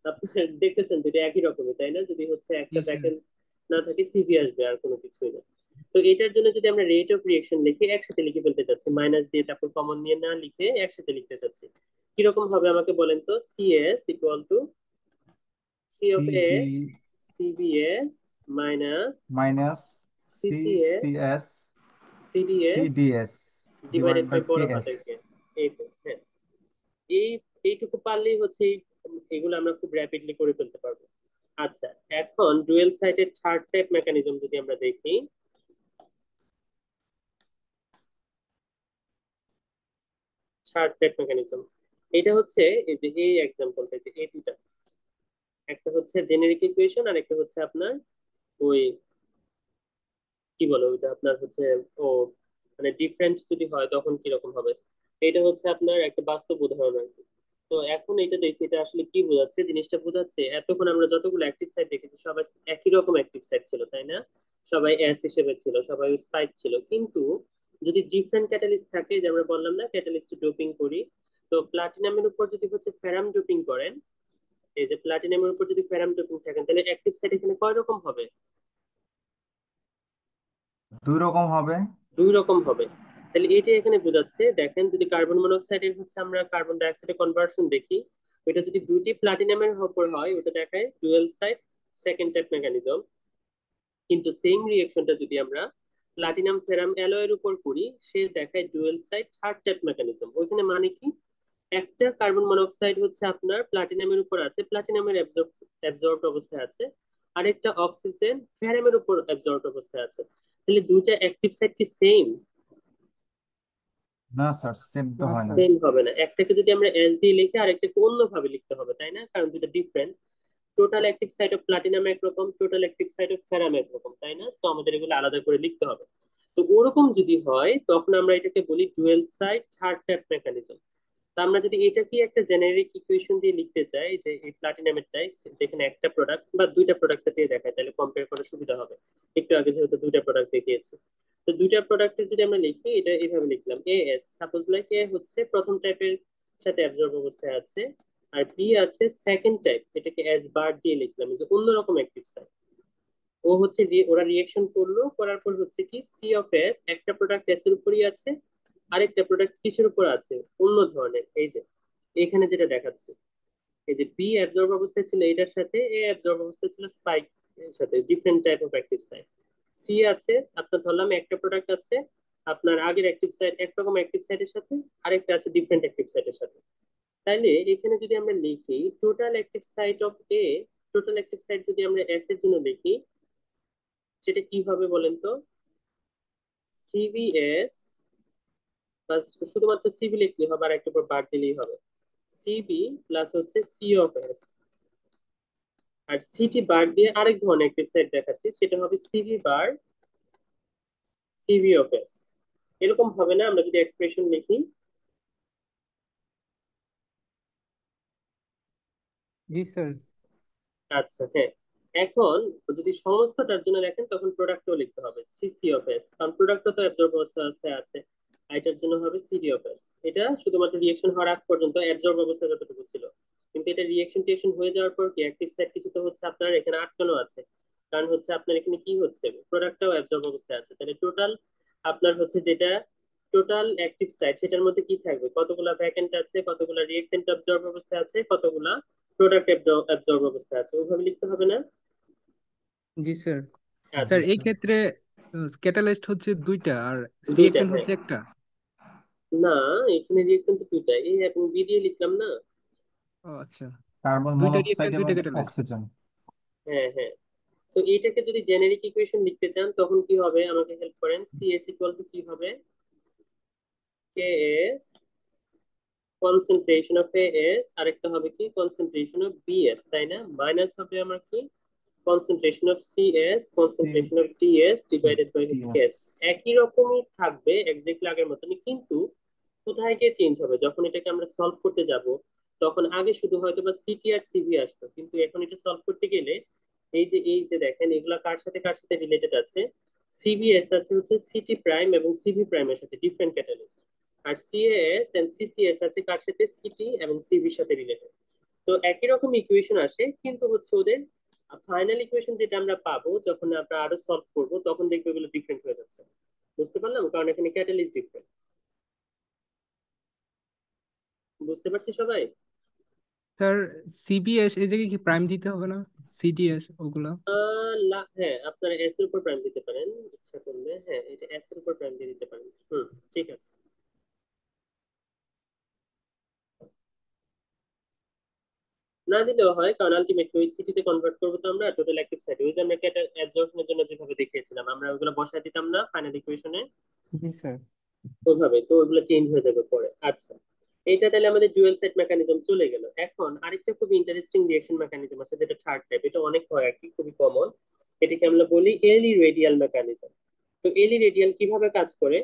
আপনারা দেখতেছেন দুটো একই রকমই তাই না, যদি হচ্ছে জি একটা স্যার। ব্যাকএন্ড না থাকে সিভি আসবে আর কোনো কিছুই না। তো এটার জন্য যদি আমরা রেট অফ রিয়েকশন লিখি, একসাথে লিখে ফেলতে চাচ্ছি, মাইনাস দিয়ে তারপর কমন নিয়ে না লিখে একসাথে লিখতে চাচ্ছি, কিরকম হবে আমাকে বলেন তো? CS equal to C of CC S CBS minus minus CCS CCS CDS CDS divide divided by by বড় কেএস। হাতের কে। এই তো, হ্যাঁ, এই এইটুকু পারলেই হচ্ছে এগুলো আমরা খুব র্যাপিডলি করে ফেলতে পারবো। আচ্ছা, এখন ডুয়েল সাইটের থার্ড টাইপ মেকানিজম যদি আমরা দেখি, থার্ড টাইপ মেকানিজম এটা হচ্ছে এই যে এই এক্সাম্পলটা, যে এই দুটা, একটা হচ্ছে জেনেরিক ইকুয়েশন আর একটা হচ্ছে আপনার ওই কি বলে ওইটা আপনার হচ্ছে ও মানে ডিফারেন্ট যদি হয় তখন কিরকম হবে, এটা হচ্ছে আপনার একটা বাস্তব উদাহরণ আর কি। তো এখন এটা দেখি এটা আসলে কি বোঝাচ্ছে, জিনিসটা বোঝাচ্ছে এতক্ষণ আমরা যতগুলো অ্যাক্টিভ সাইট দেখেছি সবাই একই রকম অ্যাক্টিভ সাইট ছিল তাই না, সবাই এস হিসেবে ছিল, সবাই স্পাইক ছিল, কিন্তু যদি ডিফারেন্ট ক্যাটালিস্ট থাকে, যে আমরা বললাম না ক্যাটালিস্ট ডোপিং করি, তো প্লাটিনামের উপর যদি হচ্ছে ফেরাম ডোপিং করেন, এই যে প্লাটিনামের উপর যদি ফেরাম ডোপিং থাকেন তাহলে অ্যাক্টিভ সাইট এখানে কয় রকম হবে? দুই রকম হবে। দুই রকম হবে। তাহলে এটা এখানে বোঝাচ্ছে, দেখেন যদি কার্বন মনোক্সাইডের হচ্ছে আমরা কার্বন ডাই অক্সাইডে কনভার্সন দেখি, ওইটা যদি দুইটি প্লাটিনামের উপর হয় ওটা দেখায় dual side second type mechanism, কিন্তু সেম রিয়েকশনটা যদি আমরা প্লাটিনাম ফেরাম অ্যালয়ের উপর করি সে দেখায় dual side third type mechanism. ওইখানে মানে কি, একটা কার্বন মনোক্সাইড হচ্ছে আপনার প্লাটিনামের উপর আছে, প্লাটিনামের অ্যাবজর্বড অবস্থায় আছে, আরেকটা অক্সিজেন ফেরামের উপর অ্যাবজর্বড অবস্থায় আছে, তাহলে দুইটা অ্যাক্টিভ সাইড কি সেম? না স্যার, সেম তো না হয় না। স্যার। সেম হবে না, একটাকে যদি আমরা এস দিয়ে লিখি আর একটাকে অন্যভাবে লিখতে হবে তাই না, কারণ দুটো different. Total active site of platinum একরকম, total active site of ferrum একরকম তাই না, তো আমাদের এগুলো আলাদা করে লিখতে হবে। তো ওরকম যদি হয় তখন আমরা এটাকে বলি dual site third type mechanism. তা আমরা যদি এটাকে একটা জেনারিক ইকুয়েশন দিয়ে লিখতে চাই, যে এই প্লাটিনামেরটাই যেখানে একটা প্রোডাক্ট বা দুইটা প্রোডাক্ট দিয়ে দেখায় তাহলে কম্পেয়ার করা সুবিধা হবে, একটু আগে যেহেতু দুইটা প্রোডাক্ট দেখিয়েছি। তো দুইটা প্রোডাক্টের যদি আমরা লিখি, এটা এইভাবে লিখলাম, A S suppose like a হচ্ছে প্রথম টাইপের সাথে অ্যাবজর্ব অবস্থায় আছে, আর বি আছে সেকেন্ড টাইপ, এটাকে এস বার দিয়ে লিখলাম, যে অন্যরকম অ্যাক্টিভ সাইট। ও হচ্ছে ওরা রিয়েকশন করলো, করার পর হচ্ছে কি সি অফ এস, একটা প্রোডাক্ট এস এর উপরই আছে, আরেকটা প্রোডাক্ট কিসের উপর আছে, অন্য ধরনের, এই যে এখানে যেটা দেখাচ্ছে, এই যে বি অ্যাবজর্ব অবস্থায় ছিল এটার সাথে, এ অ্যাবজর্ব অবস্থায় ছিল স্পাইক এর সাথে, different type of active site. C আছে আপনার, ধরলাম একটা প্রোডাক্ট আছে আপনার আগের অ্যাক্টিভ সাইট একরকম অ্যাক্টিভ সাইটের সাথে, আরেকটা আছে ডিফারেন্ট অ্যাক্টিভ সাইটের সাথে। তাইলে এখানে যদি আমরা লিখি total active site of A, total active site যদি আমরা এস এর জন্য লিখি সেটা কি হবে বলেন তো? সিবিএস, বা শুধুমাত্র সিবি লিখলেই হবে আর একটা পর বার দিলেই হবে, সিবি প্লাস হচ্ছে সি অফ এস, আর সিটি বার দিয়ে আরেক ধরনের অ্যাক্টিভ সাইট দেখাচ্ছি, সেটা হবে সিবি বার সিবি অফ এস। এরকম হবে না আমরা যদি এক্সপ্রেশন লিখি? জি স্যার। আচ্ছা, হ্যাঁ, এখন যদি সমস্তটার জন্য লেখেন তখন প্রোডাক্টও লিখতে হবে সিসি অফ এস, কারণ প্রোডাক্টও তো অ্যাবজর্ব অবস্থায় আছে, আর এটার জন্য হবে সিডি অফ এস। এটা শুধুমাত্র রিয়েকশন হওয়ার আগ পর্যন্ত অ্যাবজর্ব অবস্থা যতটুকু ছিল, কিন্তু এটা রিয়েকশন টিয়েকশন হয়ে যাওয়ার পর কি অ্যাক্টিভ সাইট কিছু তো হচ্ছে আপনার এখানে আটকানো আছে, কারণ হচ্ছে আপনার এখানে কি হচ্ছে, প্রোডাক্টটাও অ্যাবজর্ব অবস্থায় আছে, তাহলে টোটাল আপনার হচ্ছে যেটা টোটাল অ্যাক্টিভ সাইট সেটার মধ্যে কি থাকবে, কতগুলা ভ্যাকেন্ট আছে, কতগুলা রিয়েক্টেন্ট অ্যাবজর্ব অবস্থায় আছে, কতগুলা প্রোডাক্ট অ্যাবজর্ব অবস্থায় আছে, ওইভাবে লিখতে হবে না? জি স্যার। স্যার আচ্ছা, এই ক্ষেত্রে ক্যাটালিস্ট হচ্ছে দুইটা আর দুইটা, রিয়েক্টেন্ট হ্যাঁ। হচ্ছে একটা। না, এখানে রিয়েক্টেন্ট তো দুইটা, এই এখন বি দিয়ে লিখলাম না? ও আচ্ছা, কার্বন দুইটা মনোক্সাইড রিয়েক্টেন্ট এবং দুইটা ক্যাটালিস্ট। অক্সিজেন। হ্যাঁ, হ্যাঁ। তো এইটাকে যদি জেনেরিক ইকুয়েশন লিখতে চান তখন কি হবে, আমাকে হেল্প করেন, সিএস ইকুয়াল টু কি হবে, কেএস কনসেন্ট্রেশন অফ এস, আরেকটা হবে কি কনসেন্ট্রেশন অফ বিএস তাই না, মাইনাস হবে আমার কি concentration of CS C concentration of TS divided by হচ্ছে টিএস। কেএস। একই রকমই থাকবে এক্স্যাক্টলি আগের মতনই, কিন্তু কোথায় গিয়ে চেঞ্জ হবে যখন এটাকে আমরা সলভ করতে যাব, তখন আগে শুধু হয়তো বা সিটি আর সিভি আসতো, কিন্তু এখন এটা সলভ করতে গেলে এই যে দেখেন এগুলা কার সাথে কার সাথে রিলেটেড আছে। সিবিএস আছে হচ্ছে সিটি প্রাইম এবং সিভি প্রাইমের সাথে, ডিফারেন্ট ক্যাটালিস্ট। আর সিএএস এন্ড সিসিএস আছে কার সাথে, সিটি এবং সিভির সাথে রিলেটেড। তো একই রকম ইকুয়েশন আসে, কিন্তু হচ্ছে ওদের ফাইনাল ইকুয়েশন যেটা আমরা পাবো যখন আমরা আরো সলভ করব, তখন দেখবো এগুলো ডিফারেন্ট হয়ে যাচ্ছে। বুঝতে পারলাম, কারণ এখানে ক্যাটালিস্ট ডিফারেন্ট। বুঝতে পারছি সবাই? স্যার সিবিএস এই জায়গায় কি প্রাইম দিতে হবে না? সিডিএস ওগুলা? হ্যাঁ, আপনারা এস এর উপর প্রাইম দিতে পারেন ইচ্ছা করলে। হ্যাঁ, এটা এস এর উপর প্রাইম দিয়ে দিতে পারেন। ঠিক আছে। না দিলেও হয়, কারণ আলটিমেটলি ওই সিটিতে কনভার্ট করবো তো আমরা টোটাল অ্যাক্টিভ সাইড। ওই যে আমরা অ্যাবজর্পশনের জন্য যেভাবে দেখিয়েছিলাম, আমরা ওগুলো বসায় দিতাম না ফাইনাল ইকুয়েশনে, জি স্যার। ওইভাবে তো ওগুলো চেঞ্জ হয়ে যাবে পরে। আচ্ছা, এইটা তাহলে আমাদের ডুয়েল সেট মেকানিজম চলে গেল। এখন আরেকটা খুব ইন্টারেস্টিং রিঅ্যাকশন মেকানিজম আছে, যেটা থার্ড টাইপ। এটা অনেক হয় আর কি, খুবই কমন। এটাকে আমরা বলি এলি রেডিয়াল মেকানিজম। তো এলি রেডিয়াল কিভাবে কাজ করে?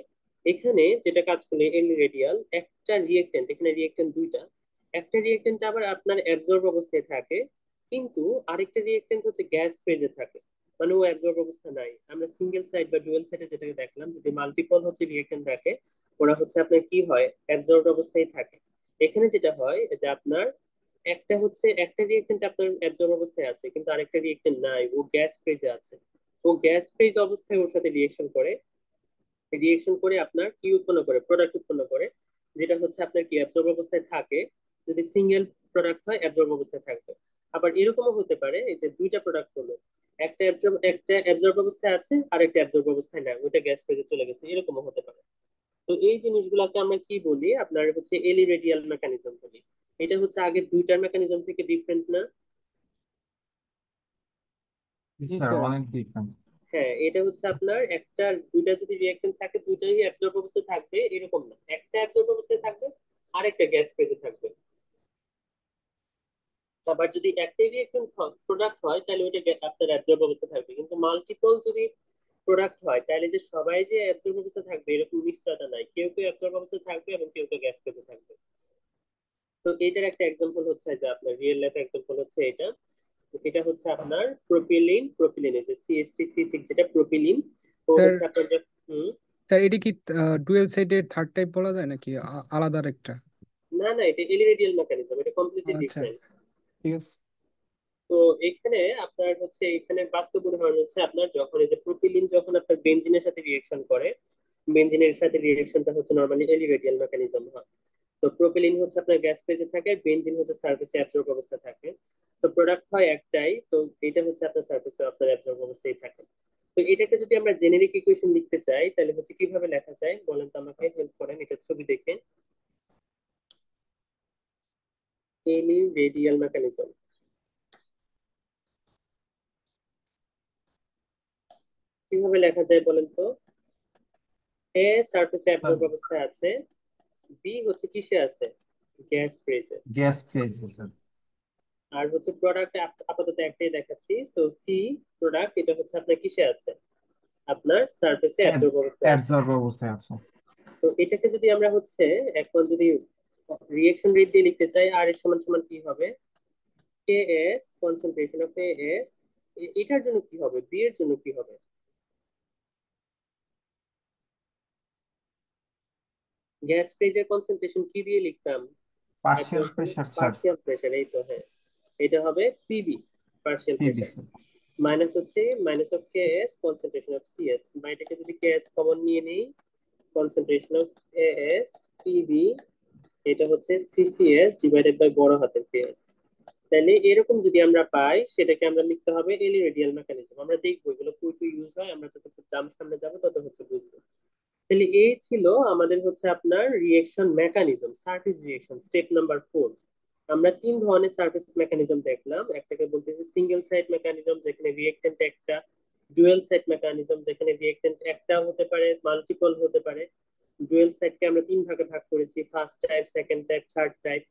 এখানে যেটা কাজ করে এলি রেডিয়াল, একটা রিয়েক্টেন্ট, এখানে রিয়েক্টেন্ট দুইটা, একটা রিয়েক্টেন্ট আবার আপনার অ্যাবজর্ব অবস্থায় থাকে, কিন্তু আরেকটা রিয়েক্টেন্ট হচ্ছে গ্যাস ফেজে থাকে, মানে ও অ্যাবজর্ব অবস্থা নাই। আমরা সিঙ্গেল সাইড বা ডুয়েল সাইডে যেটাকে দেখলাম, যদি মাল্টিপল হচ্ছে রিয়েক্টেন্ট রাখে, ওরা হচ্ছে আপনার কি হয়, অ্যাবজর্ব অবস্থায় থাকে। এখানে যেটা হয় যে আপনার একটা রিয়েক্টেন্ট আপনার অ্যাবজর্ব অবস্থায় আছে, কিন্তু আরেকটা রিয়েক্টেন্ট নাই, ও গ্যাস ফেজে আছে। ও গ্যাস ফেজ অবস্থায় ওর সাথে রিয়েকশন করে আপনার কি উৎপন্ন করে, প্রোডাক্ট উৎপন্ন করে, যেটা হচ্ছে আপনার কি অ্যাবজর্ব অবস্থায় থাকে। যদি সিঙ্গেল প্রোডাক্ট হয় অ্যাবজর্ব অবস্থায় থাকবে। আবার এরকমও হতে পারে এই যে দুইটা প্রোডাক্ট হলো, একটা অ্যাবজর্ব অবস্থায় আছে আর একটা অ্যাবজর্ব অবস্থায় নাই, ওইটা গ্যাস ফেজে চলে গেছে, এরকমও হতে পারে। তো এই জিনিসগুলোকে আমরা কি বলি, আপনার হচ্ছে এলি রেডিয়াল মেকানিজম বলি। এটা হচ্ছে আগে দুইটার মেকানিজম থেকে ডিফারেন্ট না? জি স্যার স্যার। অনেক ডিফারেন্ট। হ্যাঁ, এটা হচ্ছে আপনার দুইটা যদি রিঅ্যাকশন থাকে, দুইটাই অ্যাবজর্ব অবস্থায় থাকবে এরকম না, একটা অ্যাবজর্ব অবস্থায় থাকবে আরেকটা গ্যাস ফেজে থাকবে। আবার যদি একটাই রিঅ্যাকশন প্রোডাক্ট হয়, তাহলে ওইটা আপনার অ্যাবজর্ব অবস্থা থাকবে। কিন্তু মাল্টিপল যদি প্রোডাক্ট হয়, তাহলে যে সবাই যে অ্যাবজর্ব অবস্থা থাকবে এরকম নিশ্চয়তা নাই, কেউ কেউ অ্যাবজর্ব অবস্থা থাকবে এবং কেউ কেউ গ্যাস ফেজে থাকবে। তো এটার একটা এক্সাম্পল হচ্ছে যে আপনার রিয়েল লাইফ এক্সাম্পল হচ্ছে এটা। এটা হচ্ছে আপনার প্রোপিলিন, এই যে CH3C6 যেটা প্রোপিলিন, ও স্যার হচ্ছে আপনার যে হুম। স্যার এটা কি ডুয়েল সাইডের থার্ড টাইপ বলা যায় নাকি আলাদা একটা? না না, এটা এলিরেডিয়াল মেকানিজম, এটা কমপ্লিটলি আচ্ছা, ডিফারেন্ট। ঠিক আছে। তো এখানে আপনার হচ্ছে, এখানে বাস্তব উদাহরণ হচ্ছে আপনার যখন এই যে প্রোপিলিন যখন আপনার বেনজিনের সাথে রিয়েকশন করে, বেনজিনের সাথে রিয়েকশনটা হচ্ছে নরমালি এলিরেডিয়াল মেকানিজম হয়। তো প্রোপিলিন হচ্ছে আপনার গ্যাস ফেজে থাকে, বেনজিন হচ্ছে সারফেসে অ্যাবজর্ব অবস্থা থাকে। তো প্রোডাক্ট হয় একটাই, তো এটা হচ্ছে আপনার সারফেসে আপনার অ্যাবজর্ব অবস্থায় থাকে। তো এটাকে যদি আমরা জেনেরিক ইকুয়েশন লিখতে চাই, তাহলে হচ্ছে কিভাবে লেখা যায় বলেন তো, আমাকে হেল্প করেন এটা ছবি দেখে। এলি রেডিয়াল মেকানিজম কিভাবে লেখা যায় বলেন তো? এ সারফেসে স্যার অ্যাবজর্ব অবস্থায় আছে, বি হচ্ছে কিসে আছে, গ্যাস ফেজে, গ্যাস ফেজ স্যার। আর হচ্ছে প্রোডাক্ট আপাতত একটাই দেখাচ্ছি। সো সি প্রোডাক্ট, এটা হচ্ছে আপনার কিসে আছে, আপনার সারফেসে অ্যাবজর্ব অবস্থায় আছে। অ্যাবজর্ব অবস্থায় আছে। তো এটাকে যদি আমরা হচ্ছে এখন যদি রিঅ্যাকশন রেট দিয়ে লিখতে চাই, আর এর সমান সমান কি হবে, K S concentration of A S. এটার জন্য কি হবে, বি এর জন্য কি হবে, গ্যাস ফেজের কনসেন্ট্রেশন কি দিয়ে লিখতাম, partial absorption pressure sir. Partial pressure, এই তো হ্যাঁ। এটা হবে PB, partial PB pressure, sir. Minus হচ্ছে minus of K S concentration of C S, বা এটাকে যদি কে এস কমন নিয়ে নেই, concentration of A S PB, এটা হচ্ছে সিসিএস ডিভাইডেড বাই বড় হাতের কে এস। তাহলে এরকম যদি আমরা পাই, সেটাকে আমরা লিখতে হবে এলি রেডিয়াল মেকানিজম। আমরা দেখবো এগুলো কই কই ইউজ হয়, আমরা যত সামনে যাবো তত হচ্ছে বুঝবো। তাহলে এই ছিল আমাদের হচ্ছে আপনার reaction mechanism, surface reaction, step number 4। আমরা তিন ধরনের সারফেস মেকানিজম দেখলাম। একটাকে বলতেছি সিঙ্গেল সাইড মেকানিজম, যেখানে রিয়েক্টেন্ট একটা, ডুয়েল সাইড মেকানিজম, যেখানে রিয়েক্টেন্ট একটা হতে পারে, মাল্টিপল হতে পারে। ডুয়েল সাইডকে আমরা তিন ভাগে ভাগ করেছি, first type, second type, third type.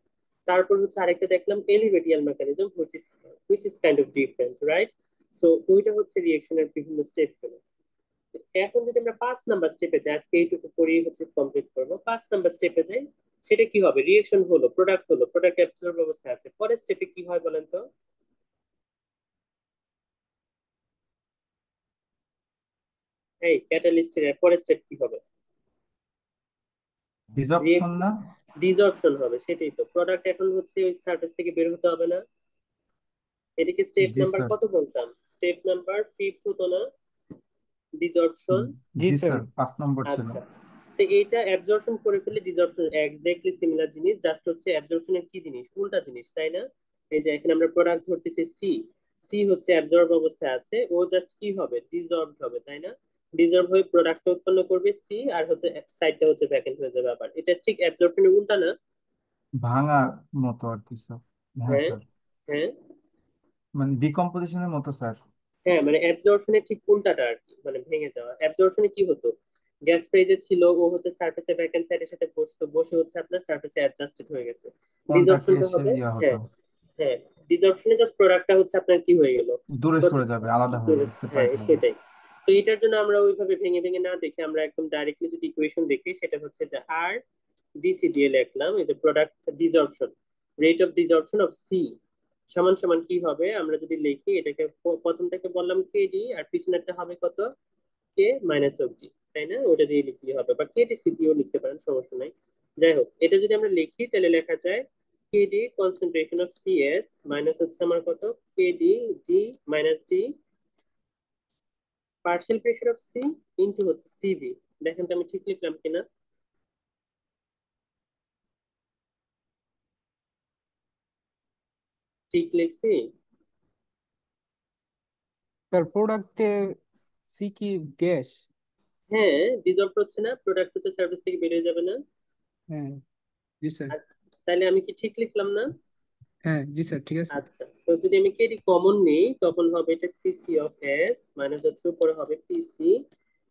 তারপর হচ্ছে আরেকটা দেখলাম Eley Rideal mechanism, which is kind of different, right? So ওইটা হচ্ছে রিয়েকশনের বিভিন্ন স্টেপ গুলো। এখন যদি আমরা 5 নাম্বার স্টেপে যাই, আজকে এইটুকু করেই হচ্ছে কমপ্লিট করবো। 5 নাম্বার স্টেপে যাই, সেটা কি হবে, রিয়েকশন হলো, প্রোডাক্ট অ্যাবজর্ব অবস্থায় আছে, পরের স্টেপে কি হয় বলেন তো? এই ক্যাটালিস্টের পরের স্টেপ কি হবে? ডিসঅপশন না? ডিসঅর্পশন হবে, সেটাই তো। প্রোডাক্ট এখন হচ্ছে ওই সার্ফেস থেকে বের হতে হবে না? এটাকে স্টেপ জি নাম্বার স্যার। কত বলতাম? স্টেপ নাম্বার ফিফথ হতো না ডিসঅর্পশন? জি জি স্যার। স্যার, 5 নম্বর ছিল। আচ্ছা, তো এইটা অ্যাবজর্পশন করে ফেলে ডিসঅর্পশন এক্স্যাক্টলি সিমিলার জিনিস, জাস্ট হচ্ছে অ্যাবজর্পশনের কি জিনিস, উল্টা জিনিস, তাই না? এই যে এখানে আমরা প্রোডাক্ট ধরতেছি সি, সি হচ্ছে অ্যাবজর্ব অবস্থায় আছে, ও জাস্ট কি হবে, ডিসঅর্বড হবে, তাই না? ডিসঅর্ব হয়ে প্রোডাক্ট উৎপন্ন করবে সি, আর হচ্ছে সাইডটা হচ্ছে ভ্যাকেন্ট হয়ে যাবে। আবার এটা ঠিক অ্যাবজর্পশনের উল্টা না? ভাঙার মতো আর কি স্যার। হ্যাঁ হ্যাঁ, স্যার, হ্যাঁ, মানে ডিকম্পোজিশনের মতো স্যার। হ্যাঁ, মানে অ্যাবজর্পশনের ঠিক উল্টাটা আর কি, মানে ভেঙে যাওয়া। অ্যাবজর্পশনে কি হতো, গ্যাস ফেজে ছিল, ও হচ্ছে সারফেসে ভ্যাকেন্ট সাইডের সাথে বসতো, বসে হচ্ছে আপনার সারফেসে অ্যাডজাস্টেড হয়ে গেছে। কন্টাক্টে ডিসঅর্পশনটা এসে হবে, ইয়া হতো, হ্যাঁ, হ্যাঁ, ডিসঅর্পশনে জাস্ট প্রোডাক্টটা হচ্ছে আপনার কি হয়ে গেল, দূরে সরে যাবে, আলাদা হয়ে যাবে, হ্যাঁ সেপারেট হবে। সেটাই। তো এটার জন্য আমরা ওইভাবে ভেঙে ভেঙে না দেখে আমরা একদম ডাইরেক্টলি যদি ইকুয়েশন দেখি, সেটা হচ্ছে যে আর ডিসিডিএ লিখলাম, এই যে product desorption, rate of desorption of C সমান সমান কি হবে, আমরা যদি লিখি এটাকে, প্রথমটাকে বললাম কেডি, আর পিছনেরটা হবে কত, কে মাইনাস অফ ডি, তাই না? ওটা দিয়ে লিখলে হবে, বা কেডি সিপিও লিখতে পারেন, সমস্যা নাই। যাই হোক, এটা যদি আমরা লিখি তাহলে লেখা যায় KD concentration of CS minus হচ্ছে আমার কত, KD D minus D partial pressure of C into হচ্ছে সিভি। দেখেন তো আমি ঠিক লিখলাম কিনা? ঠিক লিখছি? স্যার প্রোডাক্টে সি কি গ্যাস? হ্যাঁ, ডিজলভ হচ্ছে না, প্রোডাক্ট হচ্ছে সার্ভিস থেকে বেরিয়ে যাবে না? হ্যাঁ জি স্যার। আর তাহলে আমি কি ঠিক লিখলাম না? হ্যাঁ জি স্যার, ঠিক আছে। আচ্ছা, তো যদি আমি কেডি কমন নেই তখন হবে এটা সিসি অফ এস মাইনাস হচ্ছে উপরে হবে পিসি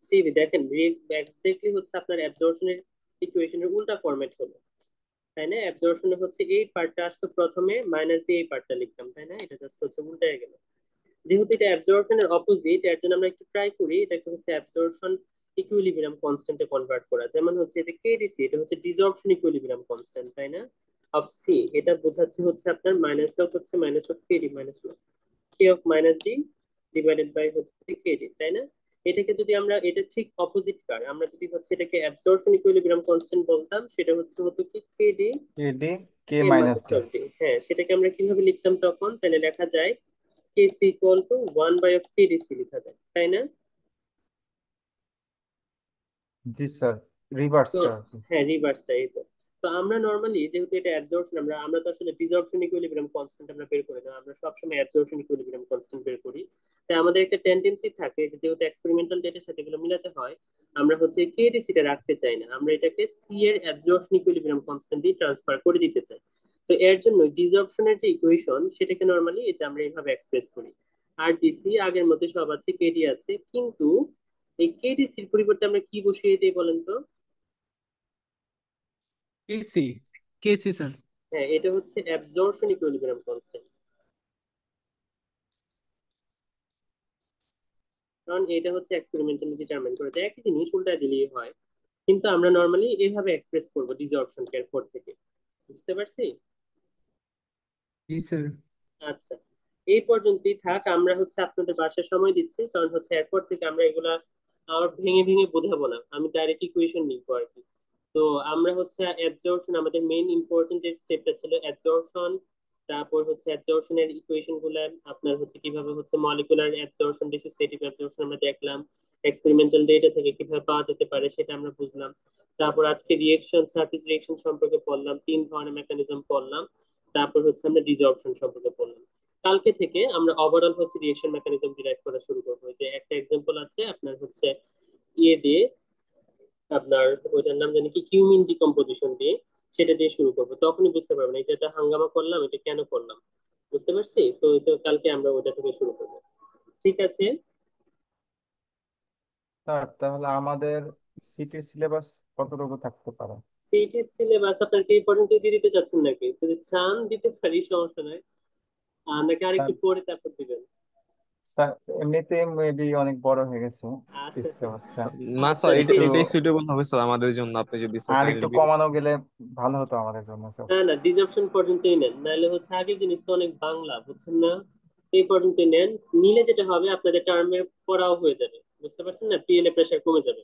সিভি। দেখেন এক্স্যাক্টলি হচ্ছে আপনার অ্যাবজর্পশনের ইকুয়েশনের উল্টা ফরম্যাট হলো, তাই না? অ্যাবজর্পশনে হচ্ছে এই পার্টটা আসতো প্রথমে, মাইনাস দিয়ে এই পার্টটা লিখতাম, তাই না? এটা জাস্ট হচ্ছে উল্টায় গেল। যেহেতু এটা অ্যাবজর্পশনের অপোজিট, এর জন্য আমরা একটু ট্রাই করি এটাকে হচ্ছে অ্যাবজর্পশন ইকুইলিব্রিয়াম কনস্ট্যান্টে কনভার্ট করা। যেমন হচ্ছে এই যে কেডিসি, এটা হচ্ছে ডিসঅর্পশন ইকুইলিব্রিয়াম কনস্ট্যান্ট, তাই না? অফ সি, এটা বোঝাচ্ছে হচ্ছে আপনার মাইনাস অফ হচ্ছে minus of KD minus K of minus D divided by হচ্ছে কেডি, তাই না? এটাকে যদি আমরা, এটা ঠিক অপোজিট কার, আমরা যদি হচ্ছে এটাকে অ্যাবজর্পশন ইকুইলিব্রিয়াম কনস্ট্যান্ট বলতাম, সেটা হচ্ছে হতো কি KD AD K K minus minus D. Of D. হ্যাঁ, সেটাকে আমরা কিভাবে লিখতাম তখন, তাহলে লেখা যায় KC equal to 1 by of KDC লেখা যায়, তাই না? জি স্যার, তো রিভার্সটা আর কি। হ্যাঁ, রিভার্সটা এই তো। তো আমরা নর্মালি যেহেতু এটা অ্যাবজর্পশন, আমরা আমরা তো আসলে ডিসঅর্পশন ইকুইলিব্রিয়াম কনস্ট্যান্ট আমরা বের করি না, আমরা সবসময় অ্যাবজর্পশন ইকুইলিব্রিয়াম কনস্ট্যান্ট বের করি। তাই আমাদের একটা টেন্ডেন্সি থাকে যে যেহেতু এক্সপেরিমেন্টাল ডেটার সাথে এগুলো মিলাতে হয়, আমরা হচ্ছে কেডিসি টা রাখতে চাই না, আমরা এটাকে সি এর অ্যাবজর্পশন ইকুইলিব্রিয়াম কনস্ট্যান্ট দিয়ে ট্রান্সফার করে দিতে চাই। তো এর জন্য ডিসঅর্পশনের যে ইকুয়েশন, সেটাকে নর্মালি এই যে আমরা এইভাবে এক্সপ্রেস করি, আর ডিসি আগের মধ্যে সব আছে, কেডি আছে, কিন্তু এই কেডিসির পরিবর্তে আমরা কি বসিয়ে দিই বলেন তো? কেসি, কেসি স্যার। হ্যাঁ, এটা হচ্ছে অ্যাবজর্পশন ইকুইলিব্রিয়াম কনস্ট্যান্ট, কারণ এটা হচ্ছে এক্সপেরিমেন্টালি ডিটারমাইন করে যায়, একই জিনিস উল্টা দিলেই হয়। কিন্তু আমরা নর্মালি এইভাবে এক্সপ্রেস করব ডিসঅর্পশন এর পর থেকে। বুঝতে পারছি? জি স্যার। আচ্ছা, এই পর্যন্তই থাক। আমরা হচ্ছে আপনাদের বাসায় সময় দিচ্ছি, কারণ হচ্ছে এরপর থেকে আমরা এগুলা আর ভেঙে ভেঙে বোঝাবো না, আমি ডাইরেক্ট ইকুয়েশন লিখবো আর কি। তো আমরা হচ্ছে অ্যাবজর্পশন, আমাদের মেইন ইম্পর্টেন্ট যে স্টেপটা ছিল অ্যাবজর্পশন, তারপর হচ্ছে অ্যাবজর্পশনের ইকুয়েশন গুলা আপনার হচ্ছে কিভাবে হচ্ছে মলিকুলার অ্যাবজর্পশন ডিসোসিয়েটিভ অ্যাবজর্পশন আমরা দেখলাম, এক্সপেরিমেন্টাল ডেটা থেকে কিভাবে পাওয়া যেতে পারে সেটা আমরা বুঝলাম। তারপর আজকে রিয়েকশন, সার্ফেস রিয়েকশন সম্পর্কে পড়লাম, 3 ধরনের মেকানিজম পড়লাম। তারপর হচ্ছে আমরা ডিসঅর্পশন সম্পর্কে পড়লাম। কালকে থেকে আমরা ওভারঅল হচ্ছে রিয়েকশন মেকানিজম ডিরাইভ করা শুরু করবো। যে একটা এক্সাম্পল আছে আপনার হচ্ছে ইয়ে দিয়ে, আপনার ওইটার নাম জানি কি, কিউমিন ডিকম্পোজিশন দিয়ে, সেটা দিয়ে শুরু করবো, তখনই বুঝতে পারবেন এই যে এটা হাঙ্গামা করলাম, এটা কেন করলাম। বুঝতে পারছি তো? তো কালকে আমরা ওইটা থেকে শুরু করবো, ঠিক আছে? স্যার তাহলে আমাদের সিটির সিলেবাস কতটুকু থাকতে পারে? সিইটি সিলেবাস আপনার কি এই পর্যন্ত দিয়ে দিতে চাচ্ছেন নাকি? যদি চান দিতে পারি, সমস্যা নাই। নাকি স্যার, আরেকটু পরে তারপর দিবেন? স্যার এমনিতে মেবি অনেক বড় হয়ে গেছে। সিস্টেমটা। না আচ্ছা স্যার, আর এটা একটু এটাই সুইটেবল হবে স্যার আমাদের জন্য, আপনি যদি স্যার আর একটু কাইন্ডলি। কমানো গেলে ভালো হতো আমাদের জন্য স্যার। না না, ডিসঅপশন পর্যন্তই নেন, নাহলে হচ্ছে আগের জিনিস তো অনেক বাংলা, বুঝছেন না? এই পর্যন্তই নেন। নিলে যেটা হবে আপনাদের টার্মের পড়াও হয়ে যাবে, বুঝতে পারছেন না, পিএলএ প্রেশার কমে যাবে।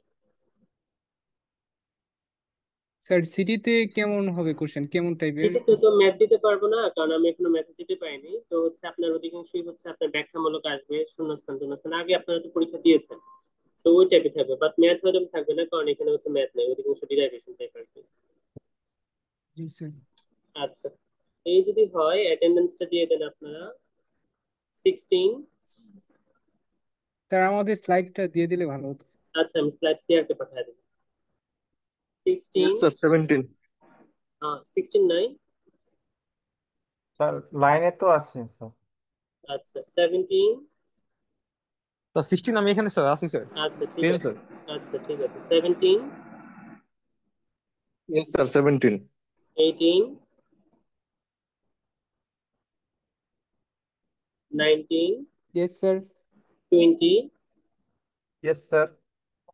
স্যার সিটিতে কেমন হবে কোশ্চেন, কেমন টাইপের? এটাতে তো ম্যাথ দিতে পারবো না, কারণ আমি এখনো ম্যাথে যেতে পাইনি। তো হচ্ছে আপনার অধিকাংশই হচ্ছে আপনার ব্যাখ্যামূলক আসবে, শূন্যস্থান টূন্যস্থান, আগে আপনারা তো পরীক্ষা দিয়েছেন। তো ওই টাইপে থাকবে, বাট ম্যাথ হয়তো থাকবে না, কারণ এখানে হচ্ছে ম্যাথ নেই, অধিকাংশ ডিরাইভেশন টাইপ আসবে। জি স্যার। আচ্ছা, এই যদি হয় অ্যাটেন্ডেন্সটা দিয়ে দেন আপনারা 16। স্যার আমাদের স্লাইডটা দিয়ে দিলে ভালো হতো। আচ্ছা, আমি স্লাইড শেয়ারকে পাঠিয়ে দেব। 16, Yes, sir. 17. 16 নাই। স্যার লাইনে তো আছে স্যার। আচ্ছা 17। স্যার 16 আমি এখানে স্যার আছি স্যার। আচ্ছা ঠিক পেন আছে। স্যার। আচ্ছা ঠিক আছে, 17, Yes, sir. 17. 18, 19, yes sir. 20, yes sir.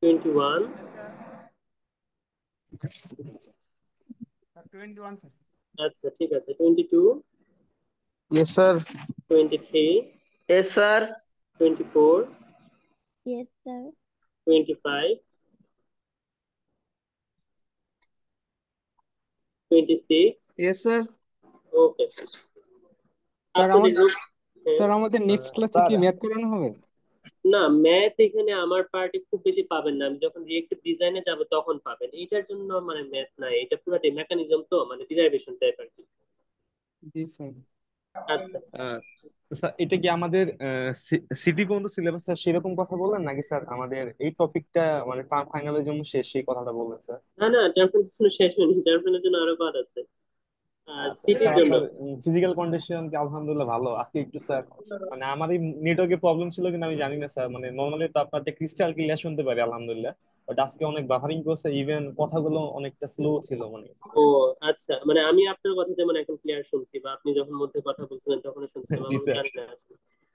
21, 21 sir. আচ্ছা ঠিক আছে, 22, Yes, sir. 23, Yes, sir. 24, Yes, sir. 25, 26। Yes, sir. ওকে, স্যার আপনাদের আমাদের গ্রুপ। স্যার আমাদের নেক্সট ক্লাসে স্যার কি ম্যাথ করানো হবে? না, ম্যাথ এখানে আমার পার্টি খুব বেশি পাবেন না, আমি যখন রিয়েক্টিভ ডিজাইনে যাব তখন পাবেন। এটার জন্য মানে ম্যাথ নাই, এটা পুরোটাই মেকানিজম, তো মানে ডিরাইভেশন টাইপ আর কি। জি স্যার। আচ্ছা, আহ, স্যার এটা কি আমাদের সিটি পর্যন্ত সিলেবাস স্যার সেরকম কথা বললেন, নাকি স্যার আমাদের এই টপিকটা মানে ফাইনালের জন্য শেষ সেই কথাটা বললেন স্যার? না না, জার্মানির জন্য শেষ হয়নি, জার্মানির জন্য আরো বাদ আছে, আর আচ্ছা সিটির স্যার, জন্য। আপনার ফিজিক্যাল কন্ডিশন কি আলহামদুলিল্লাহ ভালো? আজকে একটু স্যার মানে আমার এই নেটওয়ার্কের প্রবলেম ছিল কিনা আমি জানি না স্যার, মানে নর্মালি তো আপনার ক্রিস্টাল ক্লিয়ার শুনতে পারি আলহামদুলিল্লাহ, বাট আজকে অনেক বাফারিং করছে, ইভেন কথাগুলো অনেকটা স্লো ছিল মানে। ও আচ্ছা, মানে আমি আপনার কথা যেমন এখন ক্লিয়ার শুনছি, বা আপনি যখন মধ্যে কথা বলছিলেন তখন শুনছিলাম, জি আমি স্যার। জানি না আসলে।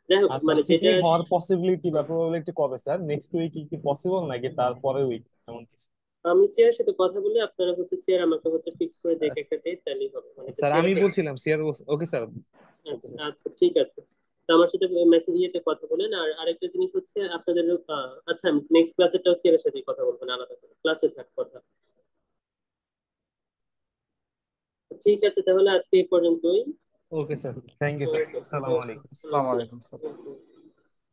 যাই হোক, আচ্ছা মানে সিটি যেটা। হওয়ার পসিবিলিটি বা প্রবাবিলিটি কবে স্যার? নেক্সট উইক কি পসিবল, নাকি তার পরের উইক এমন কিছু? আমি সিয়ার সাথে কথা বলে আপনারা হচ্ছে সিয়ার আমাকে হচ্ছে ফিক্স করে দেখে একটা ডেট, তাহলেই হবে, মানে স্যার সিয়ার। আমি বলছিলাম সিয়ার। Okay sir. ওকে আচ্ছা স্যার। আচ্ছা ঠিক আছে, তো আমার সাথে মেসেজ ইয়েতে কথা বলেন। আর আরেকটা জিনিস হচ্ছে আপনাদের আচ্ছা, নেক্সট ক্লাসেরটাও সিয়ারের সাথে কথা বলবেন আলাদা করে, ক্লাসে থাক কথা। ঠিক আছে, তাহলে আজকে এই পর্যন্তই। Okay sir, thank you sir, okay, আসসালামু আলাইকুম। আসসালামু আলাইকুম স্যার। ওকে।